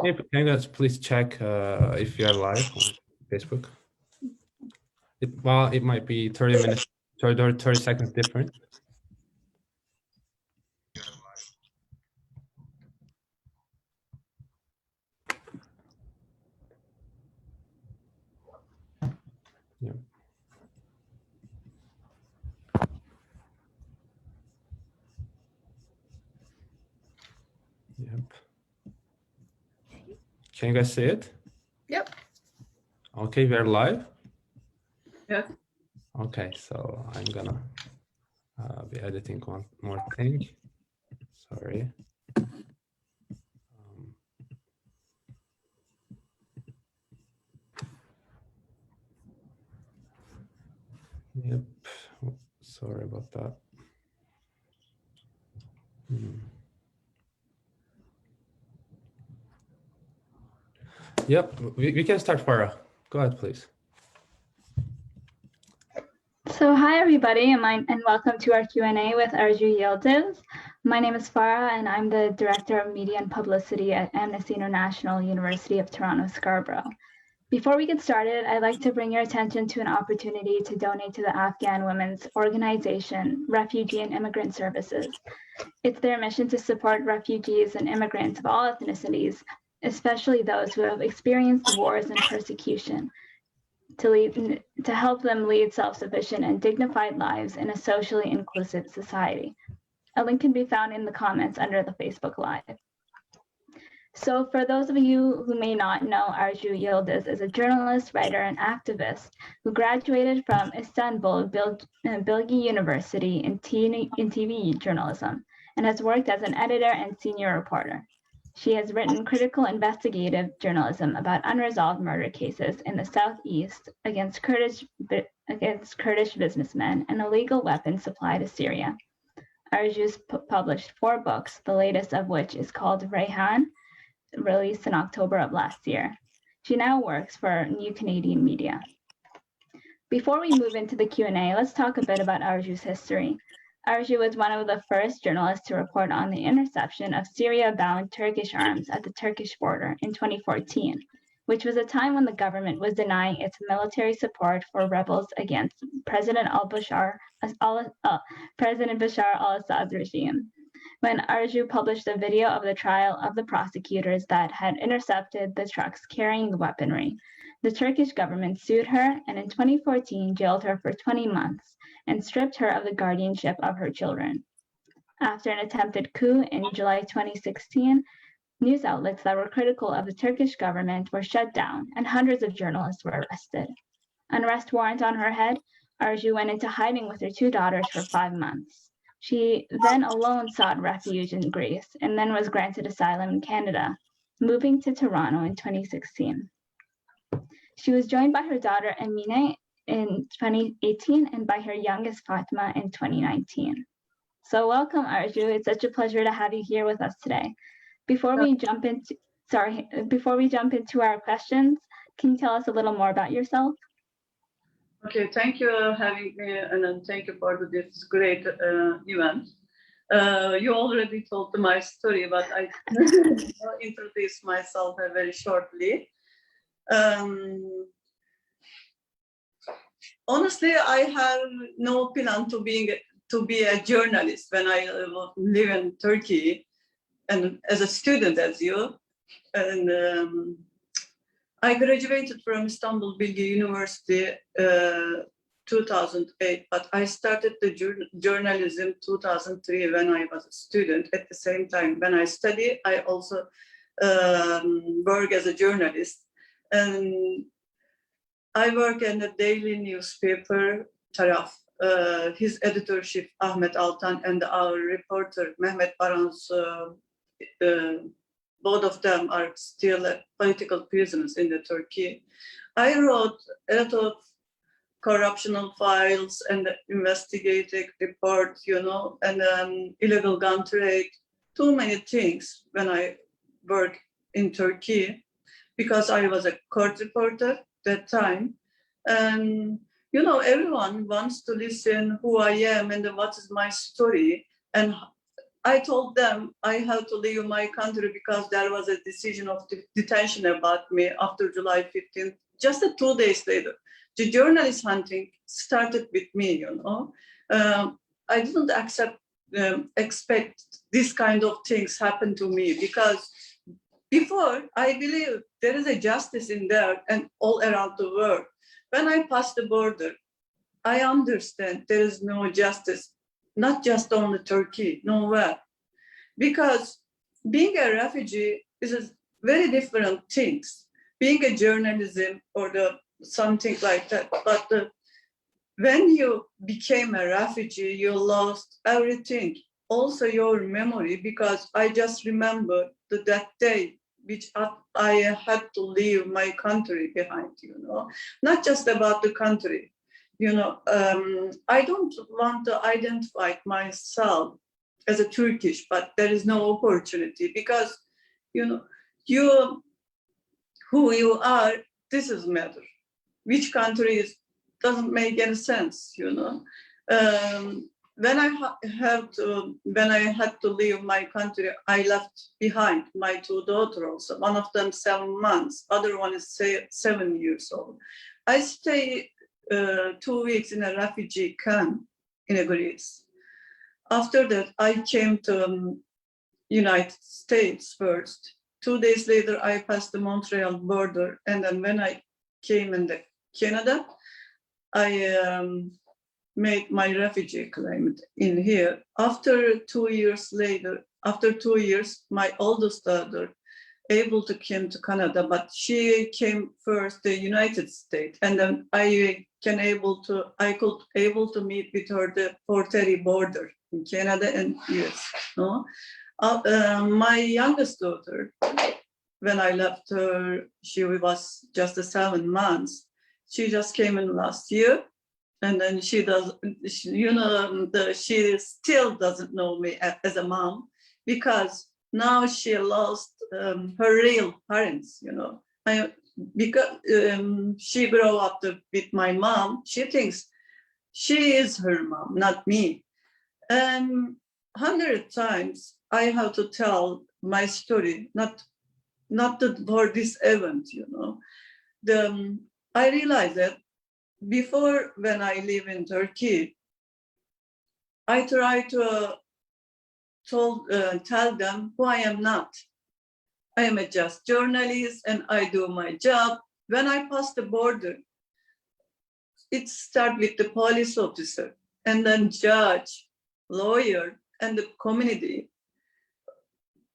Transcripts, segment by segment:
Can you guys please check if you are live on Facebook? It might be 30 minutes, 30 seconds different. Yeah. Yep. Can you guys see it? Yep. Okay, we are live. Yeah. Okay, so I'm gonna be editing one more thing. Sorry. Yep. Sorry about that. Yep, we can start, Farah. Go ahead, please. So hi everybody, and welcome to our Q&A with Arzu Yildiz. My name is Farah and I'm the Director of Media and Publicity at Amnesty International University of Toronto, Scarborough. Before we get started, I'd like to bring your attention to an opportunity to donate to the Afghan women's organization, Refugee and Immigrant Services. It's their mission to support refugees and immigrants of all ethnicities, especially those who have experienced wars and persecution, to help them lead self-sufficient and dignified lives in a socially inclusive society. A link can be found in the comments under the Facebook Live. So for those of you who may not know, Arzu Yildiz is a journalist, writer, and activist who graduated from Istanbul Bilgi University in TV journalism and has worked as an editor and senior reporter. She has written critical investigative journalism about unresolved murder cases in the Southeast against Kurdish businessmen and illegal weapons supply to Syria. Arzu's published 4 books, the latest of which is called Rayhan, released in October of last year. She now works for New Canadian Media. Before we move into the Q&A, let's talk a bit about Arzu's history. Arju was one of the first journalists to report on the interception of Syria-bound Turkish arms at the Turkish border in 2014, which was a time when the government was denying its military support for rebels against President Bashar al-Assad's regime. When Arju published a video of the trial of the prosecutors that had intercepted the trucks carrying the weaponry, the Turkish government sued her and in 2014 jailed her for 20 months and stripped her of the guardianship of her children. After an attempted coup in July 2016, news outlets that were critical of the Turkish government were shut down and hundreds of journalists were arrested. An arrest warrant on her head, Arzu went into hiding with her 2 daughters for 5 months. She then alone sought refuge in Greece and then was granted asylum in Canada, moving to Toronto in 2016. She was joined by her daughter Emine in 2018 and by her youngest Fatima in 2019. So welcome, Arzu. It's such a pleasure to have you here with us today. Before we jump into our questions, can you tell us a little more about yourself? Okay, thank you for having me, and thank you for this great event. You already told my story, but I introduce myself very shortly. Honestly, I have no plan to be a journalist when I live in Turkey and as a student as you. And I graduated from Istanbul Bilgi University 2008, but I started the journalism 2003 when I was a student. At the same time, when I study, I also work as a journalist. And I work in a daily newspaper, Taraf. His editorship, Ahmet Altan, and our reporter, Mehmet Baran's, both of them are still political prisoners in Turkey. I wrote a lot of corruptional files and investigative reports, and illegal gun trade, too many things when I worked in Turkey, because I was a court reporter that time. And, everyone wants to listen who I am and what is my story and I told them I have to leave my country because there was a decision of detention about me after July 15th. Just 2 days later, the journalist hunting started with me, I didn't expect this kind of things happen to me because before I believe there is a justice in there and all around the world. When I passed the border, I understand there is no justice, not just on the Turkey, nowhere. Because being a refugee is a very different things. Being a journalism or something like that. But when you became a refugee, you lost everything. Also your memory, because I just remember that day which I had to leave my country behind, not just about the country. I don't want to identify myself as a Turkish, but there is no opportunity because, who you are, this is matter. Which country doesn't make any sense, When I had to leave my country, I left behind my 2 daughters also. One of them 7 months, other one is 7 years old. I stayed 2 weeks in a refugee camp in Greece. After that, I came to United States first. 2 days later, I passed the Montreal border. And then when I came in Canada, I made my refugee claim in here. After 2 years later, after 2 years, my oldest daughter able to come to Canada, but she came first the United States, and then I could able to meet with her the Portery border in Canada and US. No? My youngest daughter, when I left her, she was just 7 months. She just came in last year. And then she still doesn't know me as a mom because now she lost her real parents, because she grew up with my mom. She thinks she is her mom, not me. And 100 times I have to tell my story, not for this event, I realized that before, when I live in Turkey, I try to tell them who I am not. I am a just journalist and I do my job. When I pass the border, it starts with the police officer and then judge, lawyer, and the community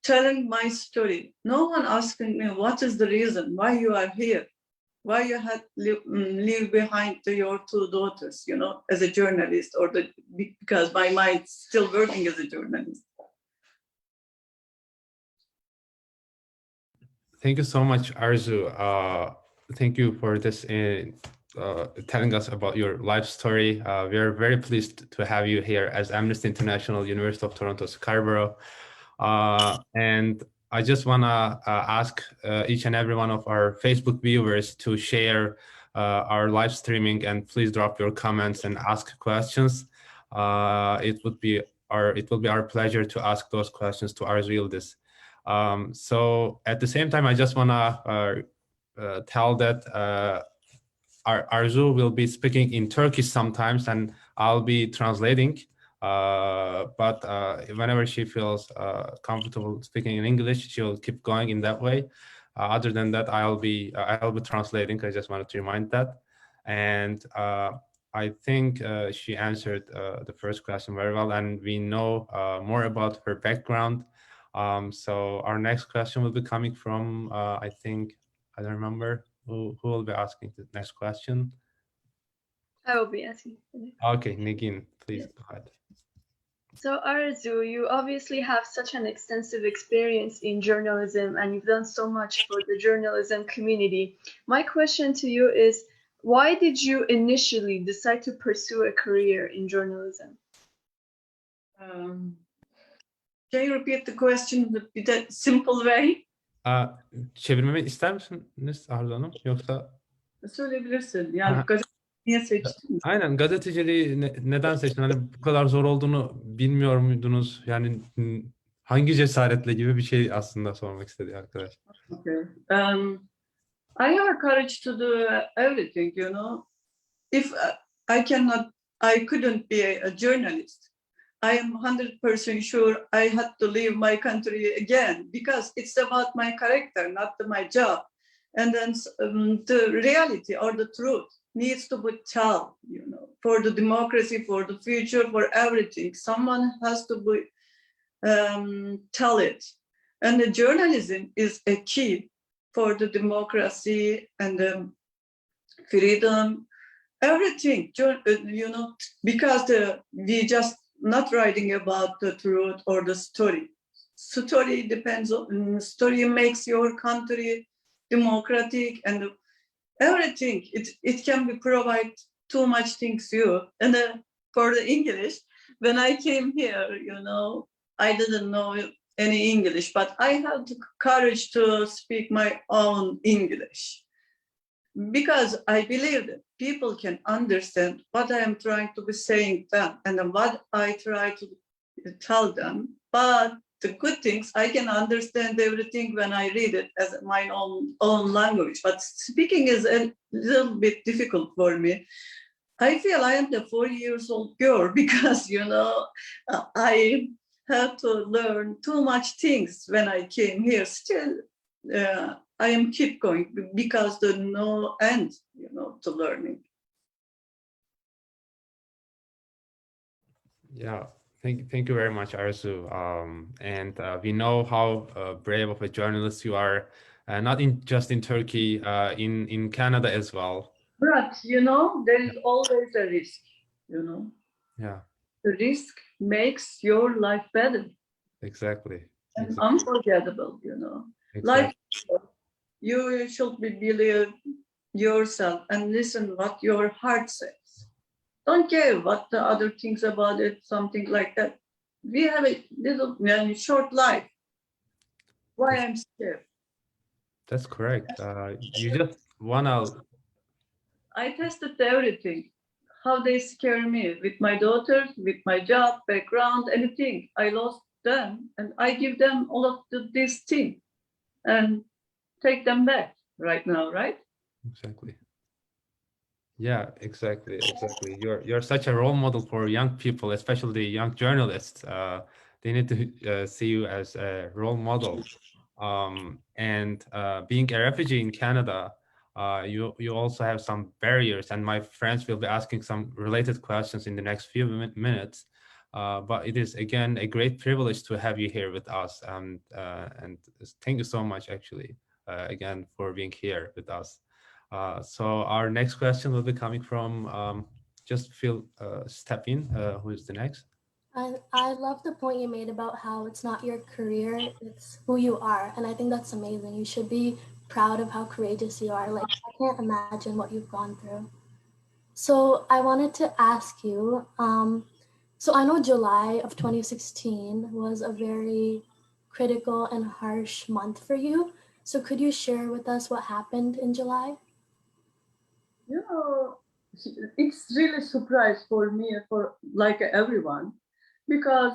telling my story. No one asking me what is the reason why you are here. Why you had leave behind your 2 daughters, as a journalist, because my mind's still working as a journalist. Thank you so much, Arzu. Thank you for this telling us about your life story. We are very pleased to have you here as Amnesty International University of Toronto Scarborough. And I just want to ask each and every one of our Facebook viewers to share our live streaming, and please drop your comments and ask questions. It will be our pleasure to ask those questions to Arzu Yildiz. So at the same time, I just want to tell that Arzu will be speaking in Turkish sometimes, and I'll be translating. But whenever she feels comfortable speaking in English, she'll keep going in that way. Other than that, I'll be translating. I just wanted to remind that. And I think she answered the first question very well, and we know more about her background. So our next question will be coming from, I think, I don't remember who will be asking the next question. I will be asking. Okay, Nigin, please go ahead. So Arzu, you obviously have such an extensive experience in journalism, and you've done so much for the journalism community. My question to you is, why did you initially decide to pursue a career in journalism? Can you repeat the question in a simple way? Çevirmemi ister misiniz Arzu Hanım? Yoksa? Söyleyebilirsin. Yani Niye seçtin? Aynen, gazeteciliği neden seçtin? Hani bu kadar zor olduğunu bilmiyor muydunuz? Yani hangi cesaretle gibi bir şey aslında sormak istedi arkadaş. Okay. I have a courage to do everything, you know. If I couldn't be a journalist. I am 100% sure I had to leave my country again because it's about my character, not my job. And then the reality or the truth needs to be told, you know, for the democracy, for the future, for everything. Someone has to be tell it. And the journalism is a key for the democracy and the freedom, everything, you know, because we just not writing about the truth or the story. Story depends on, story makes your country democratic and everything. It can be provide too much things to you. And for the English, when I came here, you know, I didn't know any English, but I had the courage to speak my own English because I believe that people can understand what I am trying to be saying them and what I try to tell them. But the good things, I can understand everything when I read it as my own language. But speaking is a little bit difficult for me. I feel I am the 4-year-old girl because, you know, I had to learn too much things when I came here. Still, I am keep going because there's no end, you know, to learning. Yeah, thank you very much, Arzu. And we know how brave of a journalist you are, not just in Turkey, in Canada as well. But, you know, there is always a risk, you know. Yeah, The risk makes your life better exactly. and Exactly. unforgettable, you know. Exactly. Like you should believe yourself and listen what your heart says. Don't care what the other thinks about it, something like that. We have a little short life. Why I'm scared? That's correct. You just wanna. I tested everything. How they scare me with my daughters, with my job, background, anything. I lost them and I give them all of these things and take them back right now, right? Exactly. Yeah, exactly. You're such a role model for young people, especially young journalists. They need to see you as a role model. And being a refugee in Canada, you also have some barriers, and my friends will be asking some related questions in the next few minutes. But it is again a great privilege to have you here with us, and thank you so much, actually, again for being here with us. So our next question will be coming from just feel step in. Who is the next? I love the point you made about how it's not your career, it's who you are. And I think that's amazing. You should be proud of how courageous you are. Like, I can't imagine what you've gone through. So I wanted to ask you, so I know July of 2016 was a very critical and harsh month for you. So could you share with us what happened in July? You know, it's really surprise for me, for like everyone, because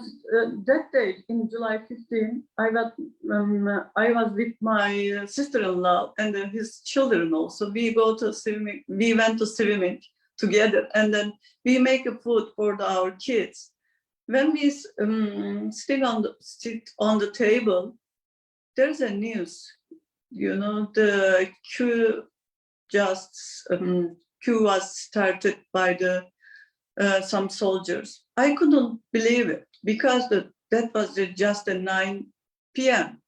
that day in July 15, I was with my sister-in-law and his children also. We go to swimming. We went to swimming together, and then we make a food for our kids. When we sit on the table, there's a news. You know, the coup was started by the some soldiers. I couldn't believe it because that was just a 9 p.m.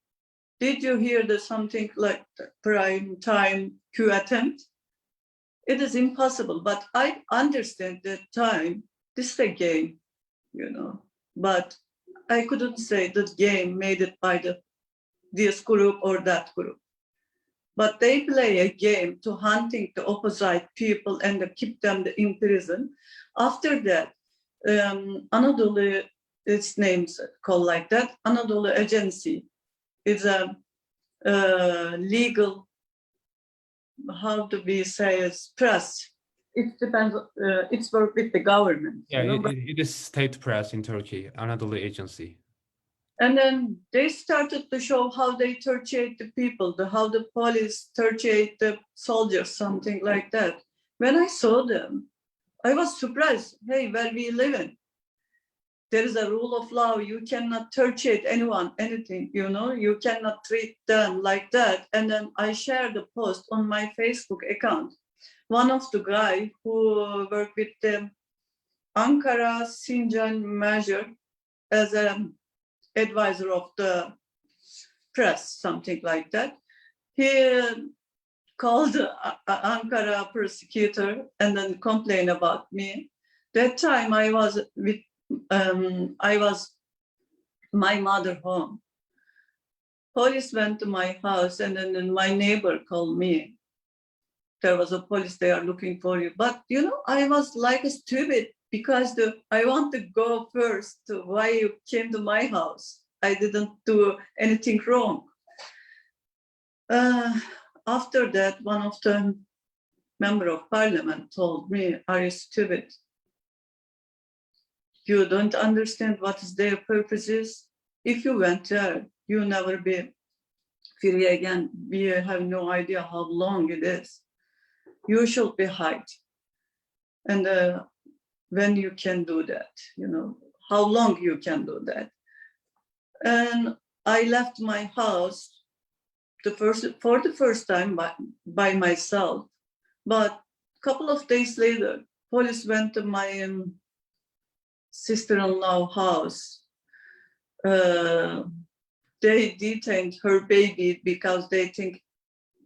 Did you hear something like the prime time coup attempt? It is impossible, but I understand that time. This is a game, you know. But I couldn't say the game made it by this group or that group. But they play a game to hunting the opposite people and keep them in prison. After that, Anadolu, its name's called like that, Anadolu Agency is a legal, how do we say, press it depends. It's work with the government. Yeah, you know, but it is state press in Turkey, Anadolu Agency. and then they started to show how they tortured the people, how the police tortured the soldiers, something like that. When I saw them, I was surprised. Hey, where we live in, there is a rule of law. You cannot torture anyone, anything, you know, you cannot treat them like that. And then I shared a post on my Facebook account. One of the guy who worked with the Ankara Sincan measure as an advisor of the press, something like that. He called the Ankara prosecutor and then complained about me. That time I was with my mother home. Police went to my house and then my neighbor called me. There was a police, they are looking for you. But you know, I was like a stupid because I want to go first to why you came to my house. I didn't do anything wrong. After that, one of the member of parliament told me, are you stupid? You don't understand what is their purpose is. If you went there, you'll never be free again. We have no idea how long it is. You should be hide. And when you can do that, you know, how long you can do that. And I left my house for the first time by myself. But a couple of days later, police went to my sister-in-law house. They detained her baby because they think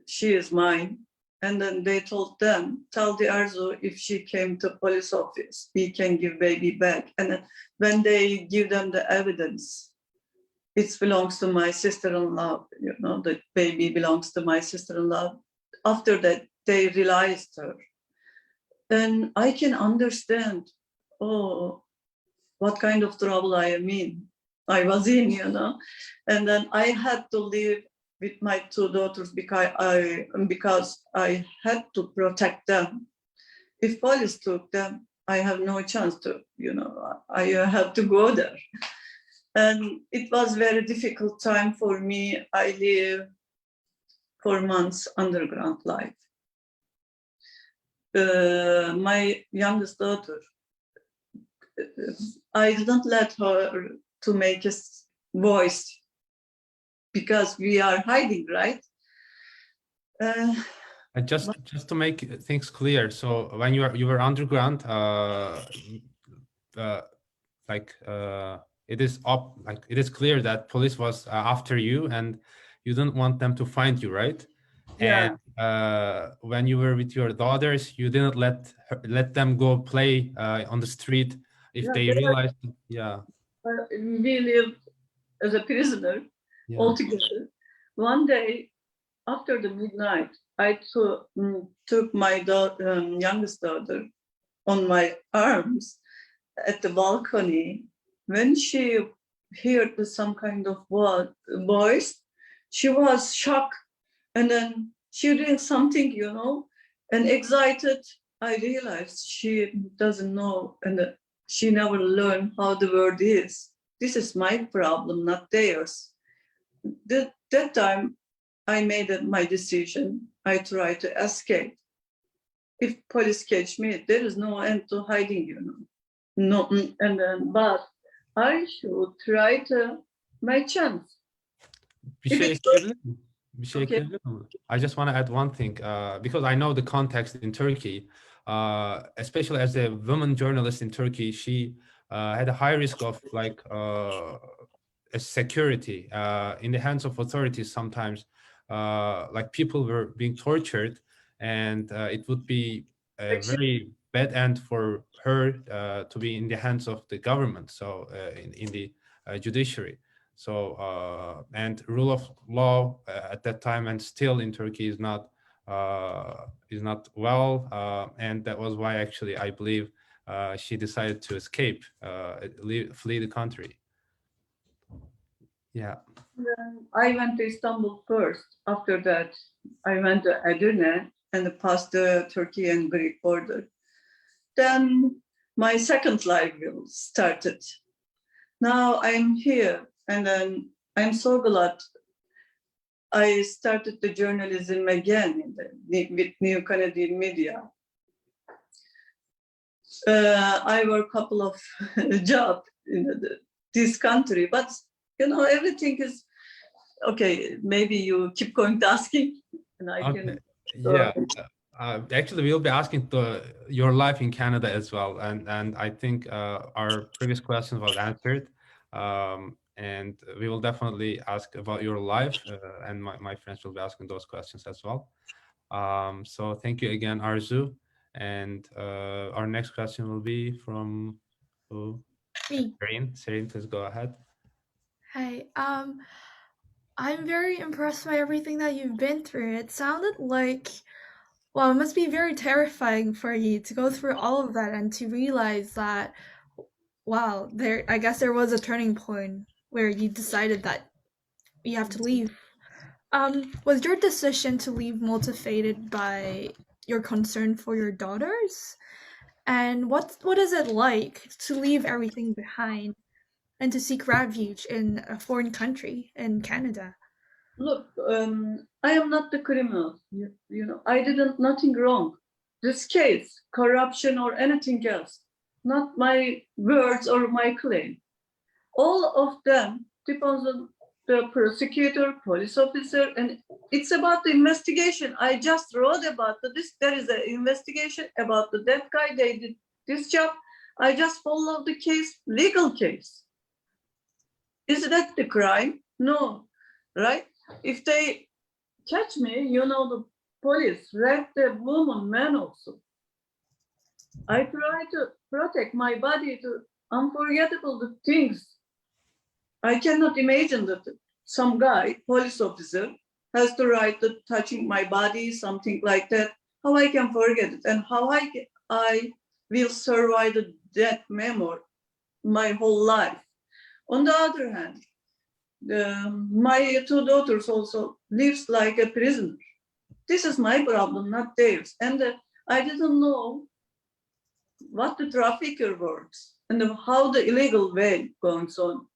she is mine. And then they told them, tell the Arzu if she came to police office, we can give baby back. And then when they give them the evidence, it belongs to my sister-in-law, you know, the baby belongs to my sister-in-law. After that, they realized her. And I can understand, oh, what kind of trouble I was in, you know. And then I had to live with my two daughters because I had to protect them. If police took them, I have no chance to, you know, I have to go there. And it was very difficult time for me. I lived 4 months underground life. My youngest daughter, I didn't let her to make a voice because we are hiding, right? And just to make things clear, so when you were underground, it is clear that police was after you, and you didn't want them to find you, right? Yeah. And when you were with your daughters, you didn't let them go play on the street if Yeah, they realized. Yeah. We lived as a prisoner altogether. One day after the midnight, I took my youngest daughter on my arms at the balcony. When she heard some kind of voice, she was shocked. And then she did something, you know, and excited. I realized she doesn't know and she never learned how the word is. This is my problem, not theirs. That time, I made my decision. I tried to escape. If police catch me, there is no end to hiding, you know. No, and then, but I should try to my chance. Bir If şey it's ekleyebilir miyim? Bir şey Okay. ekleyebilir miyim? I just want to add one thing because I know the context in Turkey, especially as a woman journalist in Turkey, she had a high risk of like a security in the hands of authorities sometimes. Like people were being tortured, and it would be a very bad end for her to be in the hands of the government, so in the judiciary. So and rule of law at that time and still in Turkey is not well, and that was why actually I believe she decided to escape, flee the country. Yeah. I went to Istanbul first. After that, I went to Edirne and passed the Turkey and Greek border. then my second life will started. Now I'm here, and then I'm so glad I started the journalism again with New Canadian Media. I work a couple of jobs in this country, but everything is okay. Maybe you keep going to asking, and I Okay. can. Yeah. Actually, we'll be asking your life in Canada as well, and I think our previous question was answered, and we will definitely ask about your life, and my friends will be asking those questions as well. So thank you again, Arzu, and our next question will be from who? Me. Serene, please go ahead. Hi. I'm very impressed by everything that you've been through. It sounded like, well, it must be very terrifying for you to go through all of that and to realize that, wow, I guess there was a turning point where you decided that you have to leave. Was your decision to leave motivated by your concern for your daughters? And what is it like to leave everything behind and to seek refuge in a foreign country, in Canada? Look, I am not the criminal. I did nothing wrong. This case, corruption or anything else, not my words or my claim. All of them depends on the prosecutor, police officer, and it's about the investigation. I just wrote about this. There is an investigation about that guy. They did this job. I just followed the case, legal case. Is that the crime? No, right? If they catch me, the police rape the woman, man also. I try to protect my body to unforgettable things. I cannot imagine that some guy, police officer, has the right to touching my body, something like that. How I can forget it, and how I will survive that memory my whole life. On the other hand, my two daughters also lives like a prisoner. This is my problem, not theirs. And I didn't know what the trafficker works and how the illegal way goes on.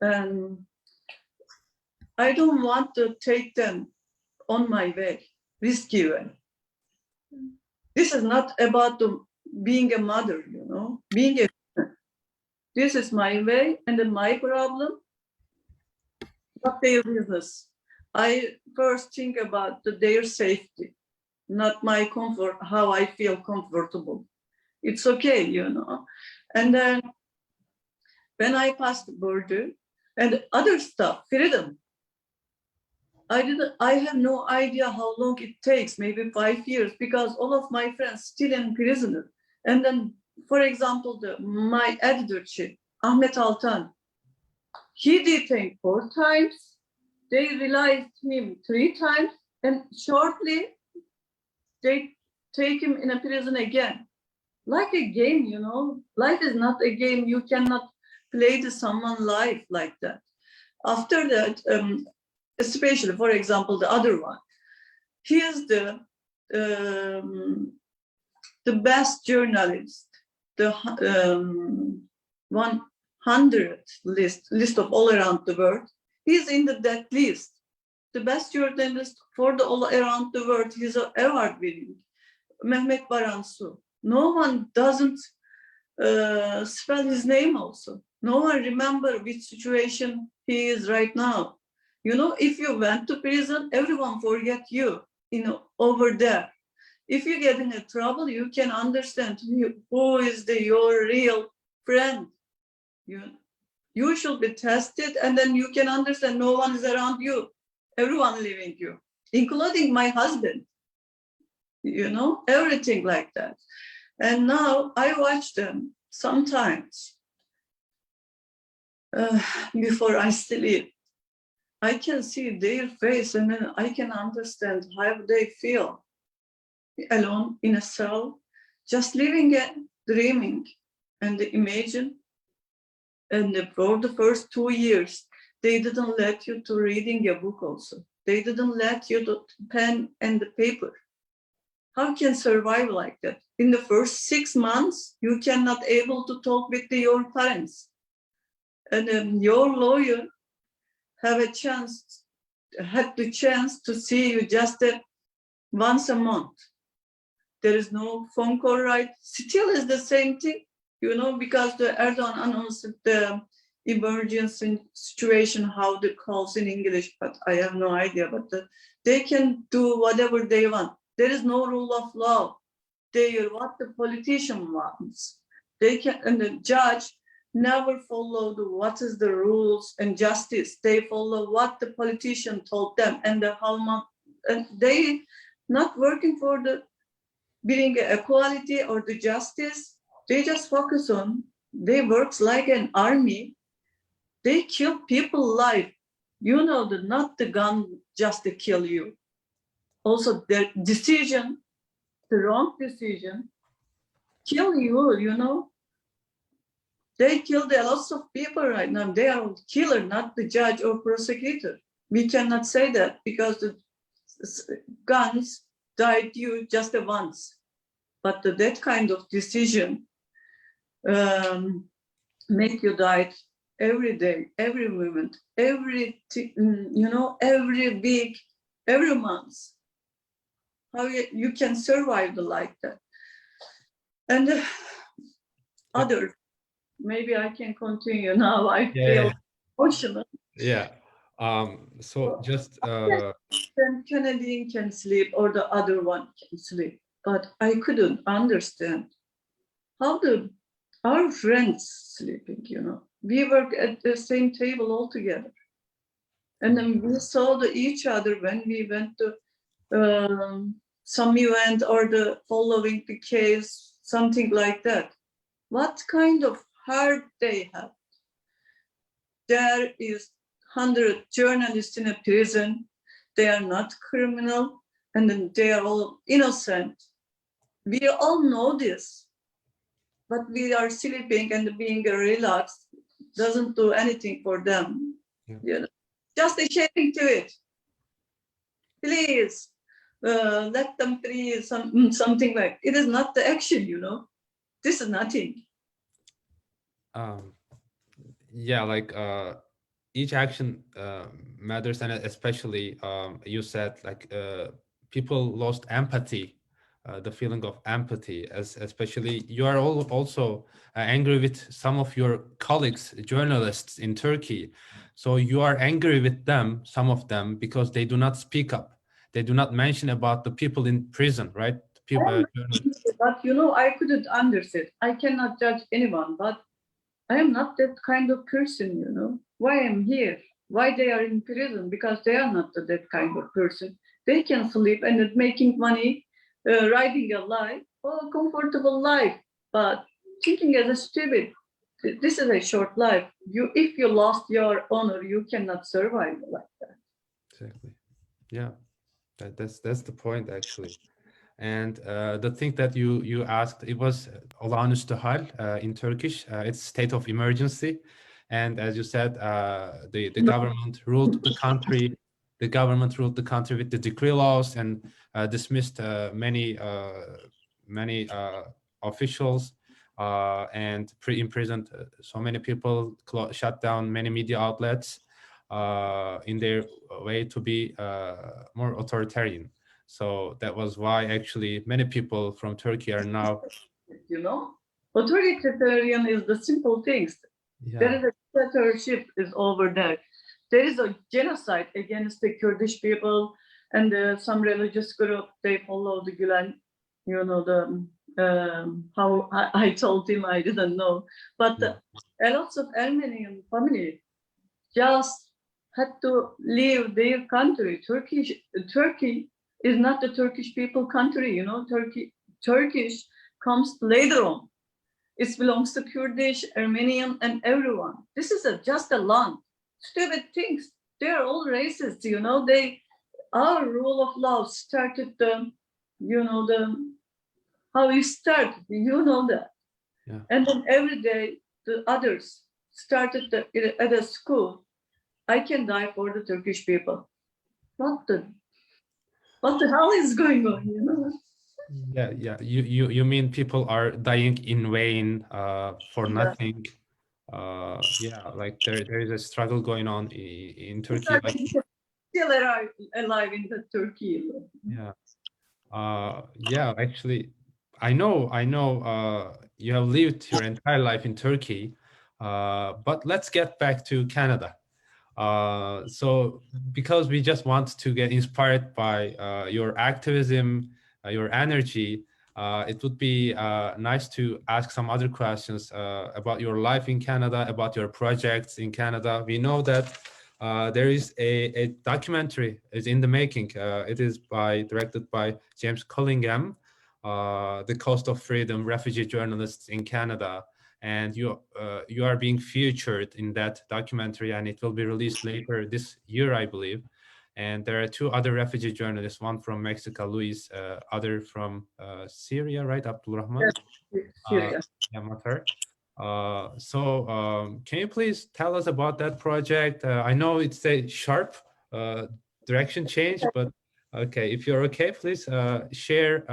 And I don't want to take them on my way, risky way. This is not about being a mother, being a. This is my way and my problem. Not their business. I first think about their safety, not my comfort, how I feel comfortable. It's okay, And then when I passed the border and other stuff, freedom, I have no idea how long it takes, maybe 5 years, because all of my friends still in prison. And then, for example, my editor-chief, Ahmet Altan, he detained 4 times. They released him 3 times, and shortly they take him in a prison again. Like a game, Life is not a game. You cannot play someone's life like that. After that, especially, for example, the other one, he is the best journalist, the 100 list of all around the world. He's in that list. The best journalist for all around the world. He's an award winning. Mehmet Baransu. No one doesn't spell his name also. No one remember which situation he is right now. If you went to prison, everyone forget you, over there. If you get in trouble, you can understand who is your real friend. You should be tested, and then you can understand no one is around you. Everyone leaving you, including my husband. Everything like that. And now I watch them sometimes before I sleep. I can see their face, and then I can understand how they feel alone in a cell, just living it, dreaming, and imagine. And for the first 2 years, they didn't let you to reading a book also. They didn't let you to pen and the paper. How can survive like that? In the first 6 months, you cannot able to talk with your parents. And then your lawyer had the chance to see you just once a month. There is no phone call, right? Still is the same thing, because the Erdogan announced the emergency situation, how the calls in English, but I have no idea. But they can do whatever they want. There is no rule of law. They are what the politician wants. They can, and the judge never follow what is the rules and justice. They follow what the politician told them, and how much, and they not working for the being equality or the justice. They just focus on, they works like an army. They kill people life. Not the gun just to kill you. Also their decision, the wrong decision, kill you. They killed a lot of people right now. They are killer, not the judge or prosecutor. We cannot say that because the guns died you just once. But that kind of decision make you die every day, every moment, every week, every month. How you can survive like that? And other, maybe I can continue now. I feel emotional. Yeah. So just then Canadian can sleep or the other one can sleep, but I couldn't understand how our friends sleeping. We work at the same table all together, and then we saw each other when we went to some event or the following the case, something like that. What kind of heart they have? There is 100 journalists in a prison. They are not criminal, and then they are all innocent. We all know this, but we are sleeping and being relaxed doesn't do anything for them. Just sharing to it. Please let them free. Something like it is not the action. This is nothing. Each action matters, and especially you said people lost empathy, the feeling of empathy, especially you are also angry with some of your colleagues, journalists in Turkey. So you are angry with them, some of them, because they do not speak up. They do not mention about the people in prison, right? But I couldn't understand. I cannot judge anyone, but I am not that kind of person, Why I'm here? Why they are in prison? Because they are not that kind of person. They can sleep and making money, riding a life, comfortable life, but thinking as a stupid. This is a short life. If you lost your honor, you cannot survive like that. Exactly. Yeah, that's the point actually. And the thing that you asked, it was olağanüstü in Turkish. It's state of emergency, and as you said, the government ruled the country. The government ruled the country with the decree laws and dismissed many officials and imprisoned so many people, shut down many media outlets in their way to be more authoritarian. So that was why actually many people from Turkey are now, authoritarian is the simple things. There is a dictatorship is over there. There is a genocide against the Kurdish people and some religious group. They follow the Gülen, how I told him I didn't know. But a lot of Armenian family just had to leave their country. Turkey is not the Turkish people country, Turkish comes later on. It belongs to Kurdish, Armenian, and everyone. This is just a land. Stupid things. They're all racist, our rule of law started how we start, that. Yeah. And then every day the others started at a school. I can die for the Turkish people. What the hell is going on, Yeah. You mean people are dying in vain for Yeah. nothing? Yeah, like there is a struggle going on in Turkey. Like, Still alive in the Turkey. yeah. Yeah, actually, I know, you have lived your entire life in Turkey, but let's get back to Canada. So because we just want to get inspired by your activism, your energy, it would be nice to ask some other questions about your life in Canada, about your projects in Canada. We know that there is a documentary is in the making. It is directed by James Collingham, The Cost of Freedom, Refugee Journalists in Canada. And you are being featured in that documentary, and it will be released later this year, I believe. And there are two other refugee journalists, one from Mexico, Luis, other from Syria, right, Abdulrahman? Syria. Yeah, Matar. Can you please tell us about that project? I know it's a sharp direction change, but okay, if you're okay, please share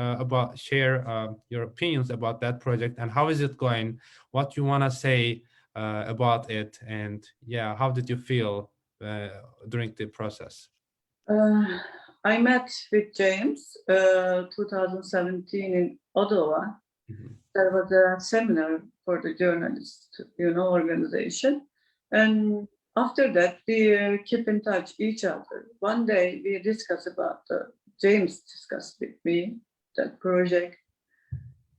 your opinions about that project and how is it going, what you want to say about it, and yeah, how did you feel during the process? I met with James 2017 in Ottawa. Mhm. There was a seminar for the journalists, organization. And after that, we keep in touch each other. One day we discussed about, James discussed with me that project.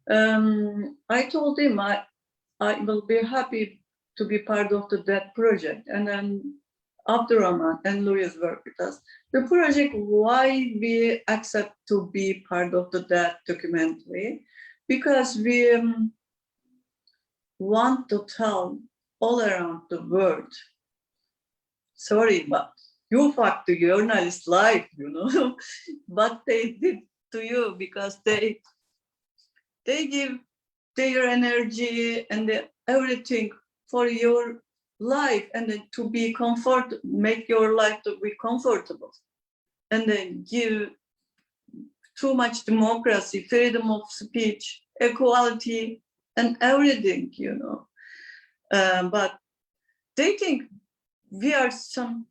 I told him I will be happy to be part of that project. And then Abdurrahman and Louis work with us. The project, why we accept to be part of that documentary, because we want to tell all around the world, sorry, but you fucked the journalist life, but they did to you, because they give their energy and everything for your life, and then to be make your life to be comfortable, and then give too much democracy, freedom of speech, equality, and everything, but they think we are some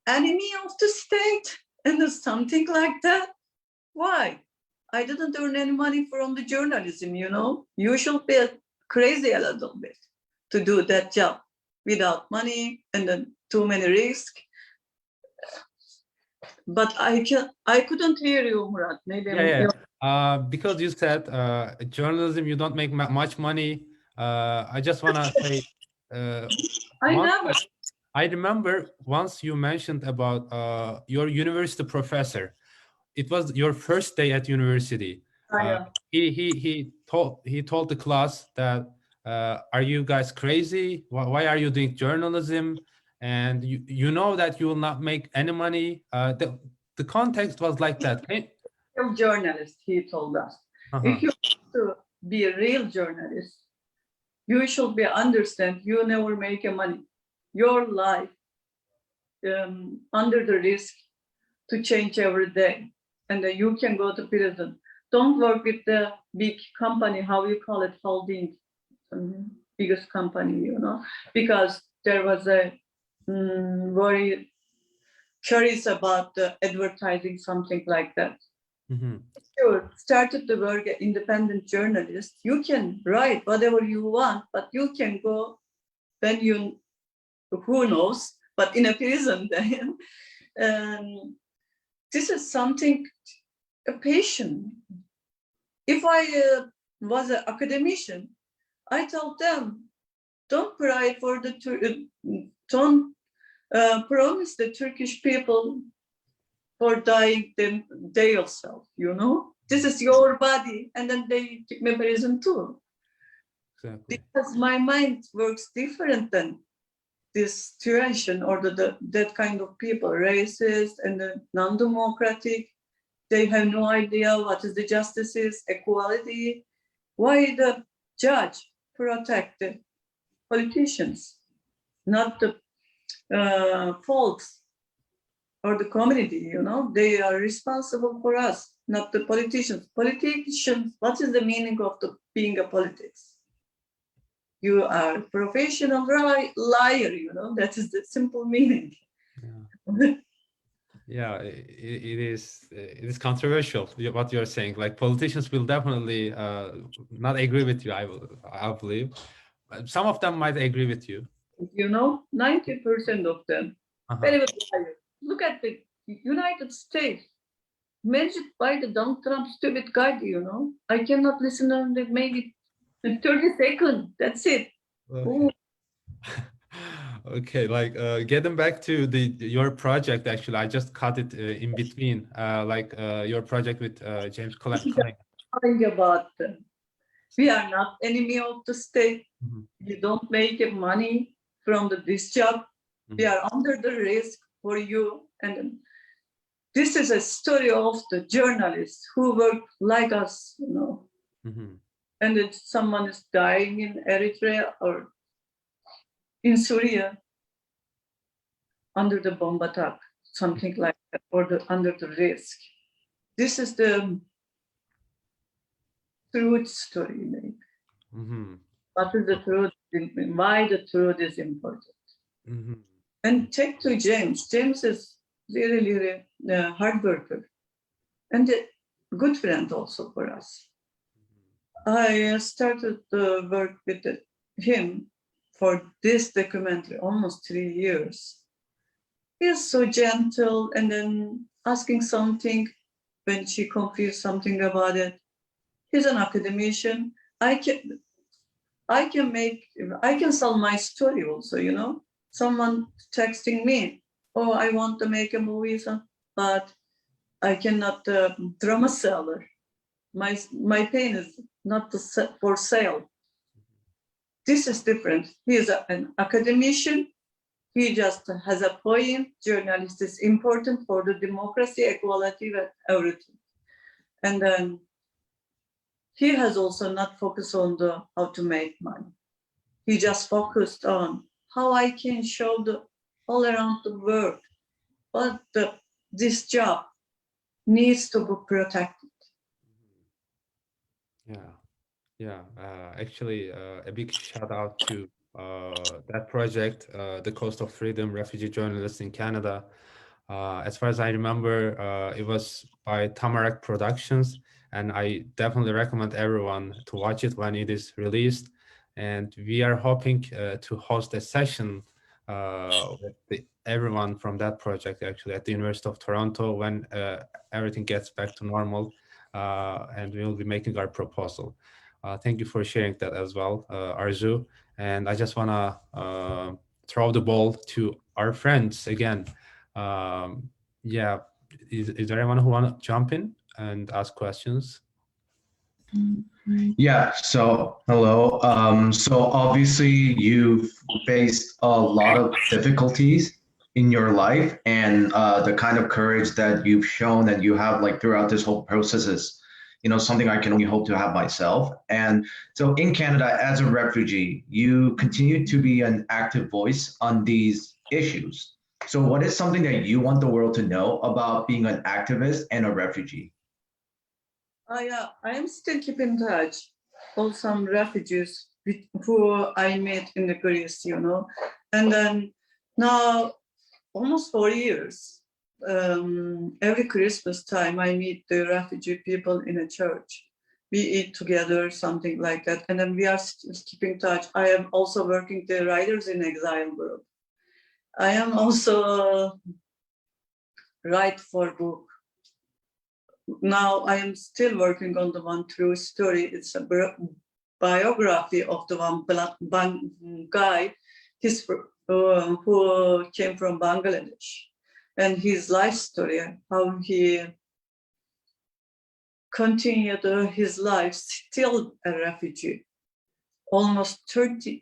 enemy of the state and something like that. Why? I didn't earn any money from the journalism, You should be crazy a little bit to do that job without money and then too many risks. But I couldn't hear you, Murat. Maybe Because you said journalism, you don't make much money. I just want to say, I remember once you mentioned about your university professor. It was your first day at university. He told the class that are you guys crazy? Why are you doing journalism? And you know that you will not make any money. The context was like that. Real journalist, he told us. If you want to be a real journalist, you should understand you never make money. Your life under the risk to change every day, and then you can go to prison. Don't work with the big company, how you call it, holding, biggest company, because there was a very curious about the advertising, something like that. Mm-hmm. You started to work as independent journalist. You can write whatever you want, but you can go when who knows, but in a prison then. This is something, a passion. If I was an academician, I told them, don't cry for don't promise the Turkish people for dying themselves, This is your body, and then they take me prison too. Exactly. Because my mind works different than this situation or that kind of people, racist and non-democratic. They have no idea what is the justice is, equality. Why the judge protect the politicians, not the folks? or the community, you know, they are responsible for us, not the politicians. Politicians, what is the meaning of being a politics? You are a professional liar, you know, that is the simple meaning. Yeah. Yeah, it is controversial what you're saying. Like politicians will definitely not agree with you, I believe. Some of them might agree with you. You know, 90% of them, very good liars. Look at the United States, managed by the Donald Trump stupid guy, you know. I cannot listen to maybe 30 seconds. That's it. Okay. Okay, like getting back to your project, actually, I just cut it in between, your project with James Cunningham. Talking about them. We are not enemy of the state. Mhm. You don't make money from this job. We are under the risk for you. And this is a story of the journalists who work like us, you know. Mhm. And if someone is dying in Eritrea or in Syria under the bomb attack, something like that, or under the risk. This is the truth story, maybe. Mhm. What is the truth? Why the truth is important? Mhm. And check to James. James is really hard worker and a good friend also for us. I started to work with him for this documentary almost 3 years. He is so gentle, and then asking something when she confused something about it. He's an academician. I can sell my story also, you know. Someone texting me, oh, I want to make a movie, but I cannot drama seller. My pain is not for sale. This is different. He is an academician. He just has a point. Journalist is important for the democracy, equality, and everything. And then he has also not focused on how to make money. He just focused on how I can show all around the world, but this job needs to be protected. Yeah. Actually, a big shout out to that project, the Coast of Freedom Refugee Journalists in Canada. As far as I remember, it was by Tamarack Productions, and I definitely recommend everyone to watch it when it is released. And we are hoping to host a session with everyone from that project, actually, at the University of Toronto when everything gets back to normal, and we will be making our proposal. Thank you for sharing that as well, Arzu. And I just want to throw the ball to our friends again. Yeah, is there anyone who want to jump in and ask questions? Yeah, so hello. So obviously you've faced a lot of difficulties in your life, and the kind of courage that you've shown and you have like throughout this whole process is, you know, something I can only hope to have myself. And so in Canada, as a refugee, you continue to be an active voice on these issues. So what is something that you want the world to know about being an activist and a refugee? Yeah, I am still keeping in touch with some refugees who I met in the Greece, you know. And then now, almost 4 years, every Christmas time, I meet the refugee people in a church. We eat together, something like that. And then we are still keeping in touch. I am also working the Writers in Exile group. I am also write for book. Now I am still working on the one true story. It's a biography of the one black guy, who came from Bangladesh, and his life story, how he continued his life still a refugee, almost 20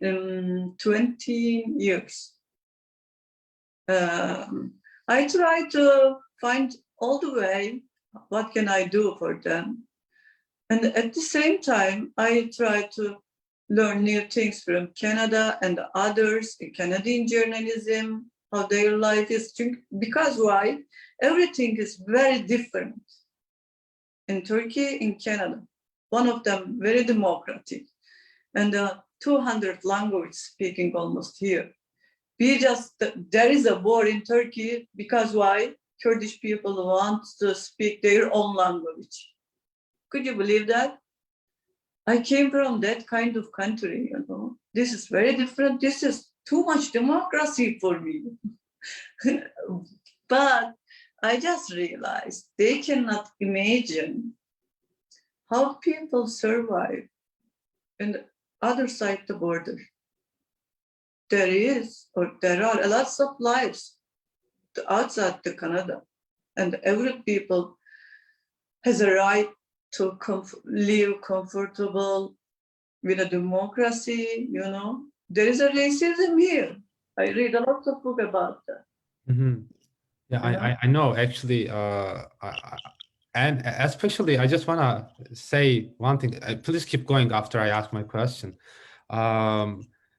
years. I try to find all the way, what can I do for them? And at the same time, I try to learn new things from Canada and others in Canadian journalism, how their life is. Because why? Everything is very different in Turkey, in Canada. One of them very democratic, and 200 language speaking almost here. There is a war in Turkey because why? Kurdish people want to speak their own language. Could you believe that? I came from that kind of country, you know. This is very different. This is too much democracy for me. But I just realized they cannot imagine how people survive in the other side of the border. There are lots of lives outside the Canada, and every people has a right to live comfortable with a democracy, you know. There is a racism here. I read a lot of book about that. Mhm. Yeah, I know actually, and especially I just want to say one thing. Please keep going after I ask my question.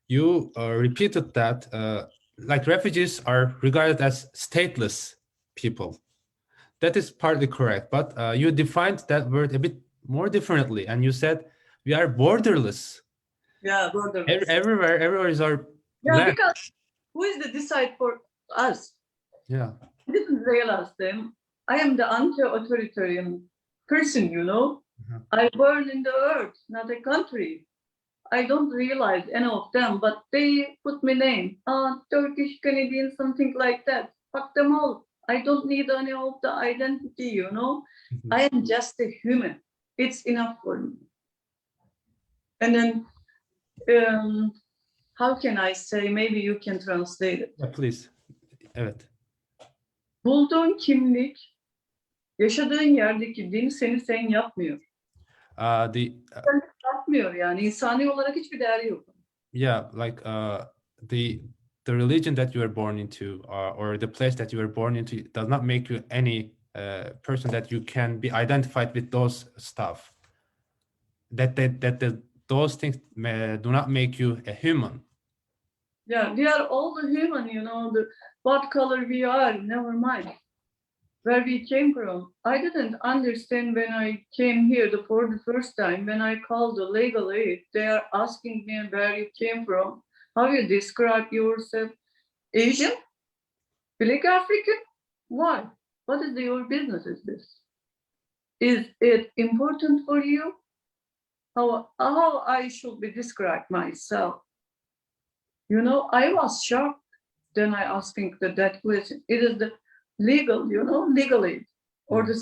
You repeated that like refugees are regarded as stateless people. That is partly correct, but you defined that word a bit more differently, and you said we are borderless. Yeah, borderless. Everywhere is our Yeah, land. because who is the decide for us? Yeah. I didn't realize them. I am the anti-authoritarian person, you know. Mhm. I born in the earth, not a country. I don't realize any of them, but they put my name. Turkish Canadian, something like that. Fuck them all. I don't need any of the identity, you know. Mhm. I am just a human. It's enough for me. And then, how can I say? Maybe you can translate it. Yeah, please. Evet. Bulduğun kimlik, yaşadığın yerdeki din seni sen yapmıyor. Yapmıyor yani. İnsani olarak hiçbir değeri yok. Yeah, like the religion that you were born into or the place that you were born into does not make you any person that you can be identified with those stuff. Those things do not make you a human. Yeah, we are all the human, you know, what color we are, never mind. Where we came from. I didn't understand when I came here for the first time, when I called the legal aid, they are asking me where you came from, how you describe yourself. Asian? Black African? Why? What is your business is this? Is it important for you? How I should be described myself? You know, I was shocked. Then I asking that question. It is the legal, you know, legal aid or the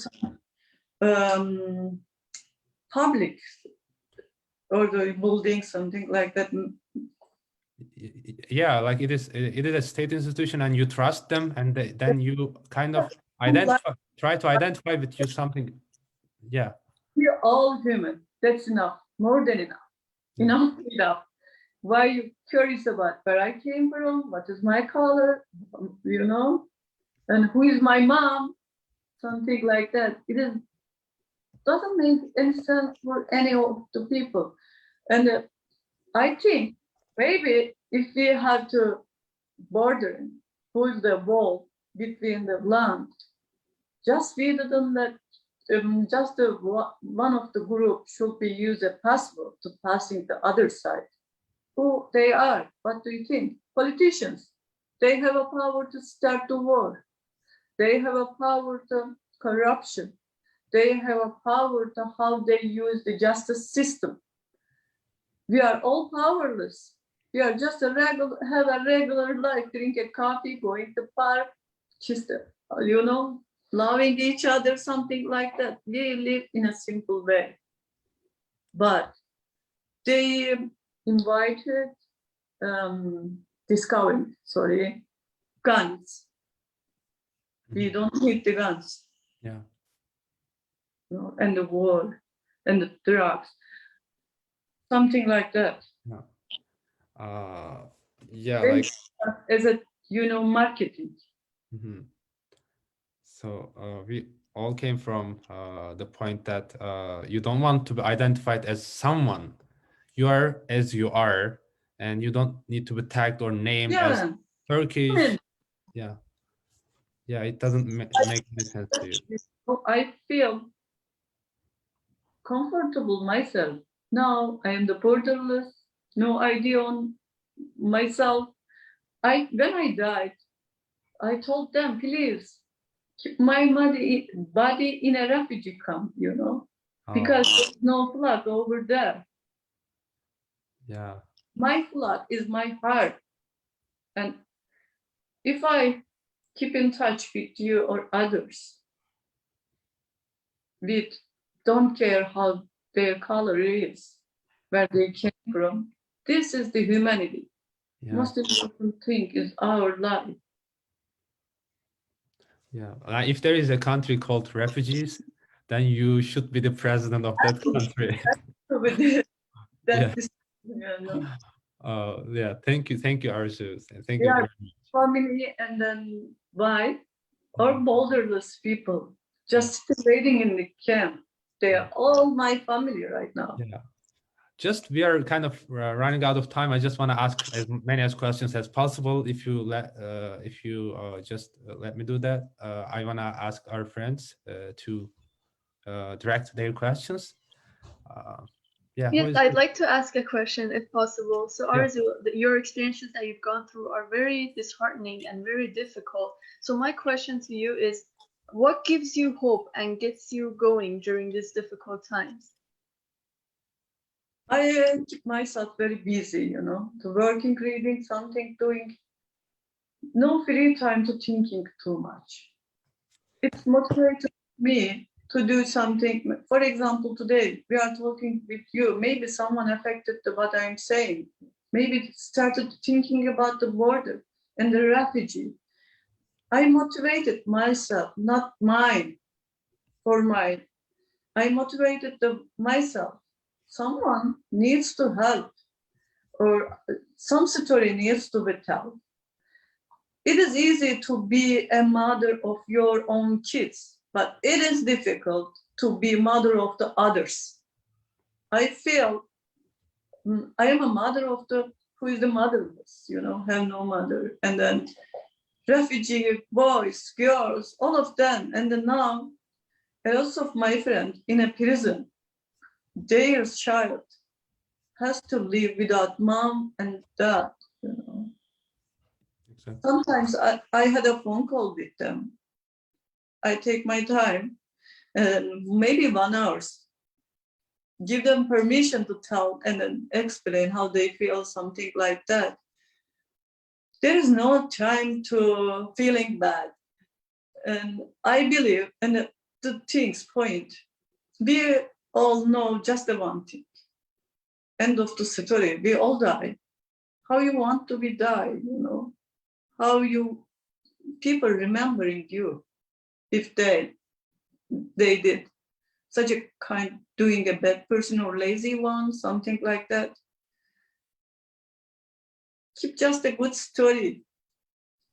public or the building, something like that. Yeah, like it is a state institution and you trust them, and then you kind of try to identify with you something. Yeah. We're all human. That's enough. More than enough. Enough. Why are you curious about where I came from? What is my color? You know? And who is my mom? Something like that. Doesn't make any sense for any of the people. And I think maybe if we have to border, put the wall between the land, just we didn't let one of the group should be use a passport to passing the other side. Who they are? What do you think? Politicians. They have a power to start the war. They have a power to corruption. They have a power to how they use the justice system. We are all powerless. We are just have a regular life, drink a coffee, going to park, just you know, loving each other, something like that. We live in a simple way. But they invited guns. We don't need the guns. Yeah. You know, and the war and the drugs. Something like that. Yeah. Yeah, And like as a marketing. Mm-hmm. So we all came from the point that you don't want to be identified as someone. You are as you are, and you don't need to be tagged or named as Turkish, Yeah. Yeah, it doesn't make any sense to you. I feel comfortable myself. Now I am the borderless, no idea on myself. When I died, I told them, please keep my body in a refugee camp, because there's no flag over there. Yeah. My flag is my heart. And if I keep in touch with you or others, with don't care how their color is, where they came from, this is the humanity. Yeah. Most important thing is our life. Yeah. If there is a country called refugees, then you should be the president of that country. Yeah. Yeah. Thank you, Arzu. Thank you very much. Family and then wife or borderless people just waiting in the camp. They are all my family right now. Yeah. Just we are kind of running out of time. I just want to ask as many questions as possible. If you just let me do that, I want to ask our friends to direct their questions. Yeah. Yes, I'd like to ask a question if possible. So Yeah. Arzu, your experiences that you've gone through are very disheartening and very difficult. So my question to you is, what gives you hope and gets you going during these difficult times? I keep myself very busy, to working, reading, something, doing. No free time to thinking too much. It's motivated me to do something. For example, today we are talking with you. Maybe someone affected to what I'm saying. Maybe started thinking about the border and the refugee. I motivated myself, not mine, for mine. I motivated myself. Someone needs to help, or some story needs to be told. It is easy to be a mother of your own kids, but it is difficult to be mother of the others. I feel I am a mother of who is the motherless, have no mother. And then refugee boys, girls, all of them. And then now, lots of my friends in a prison, their child has to live without mom and dad, Exactly. Sometimes I had a phone call with them. I take my time, maybe 1 hour, give them permission to tell and then explain how they feel, something like that. There is no time to feeling bad. And I believe, and the things point, we all know just the one thing. End of the story, we all die. How you want to be die, How people remembering you if they did such a kind, doing a bad person or lazy one, something like that. Keep just a good story.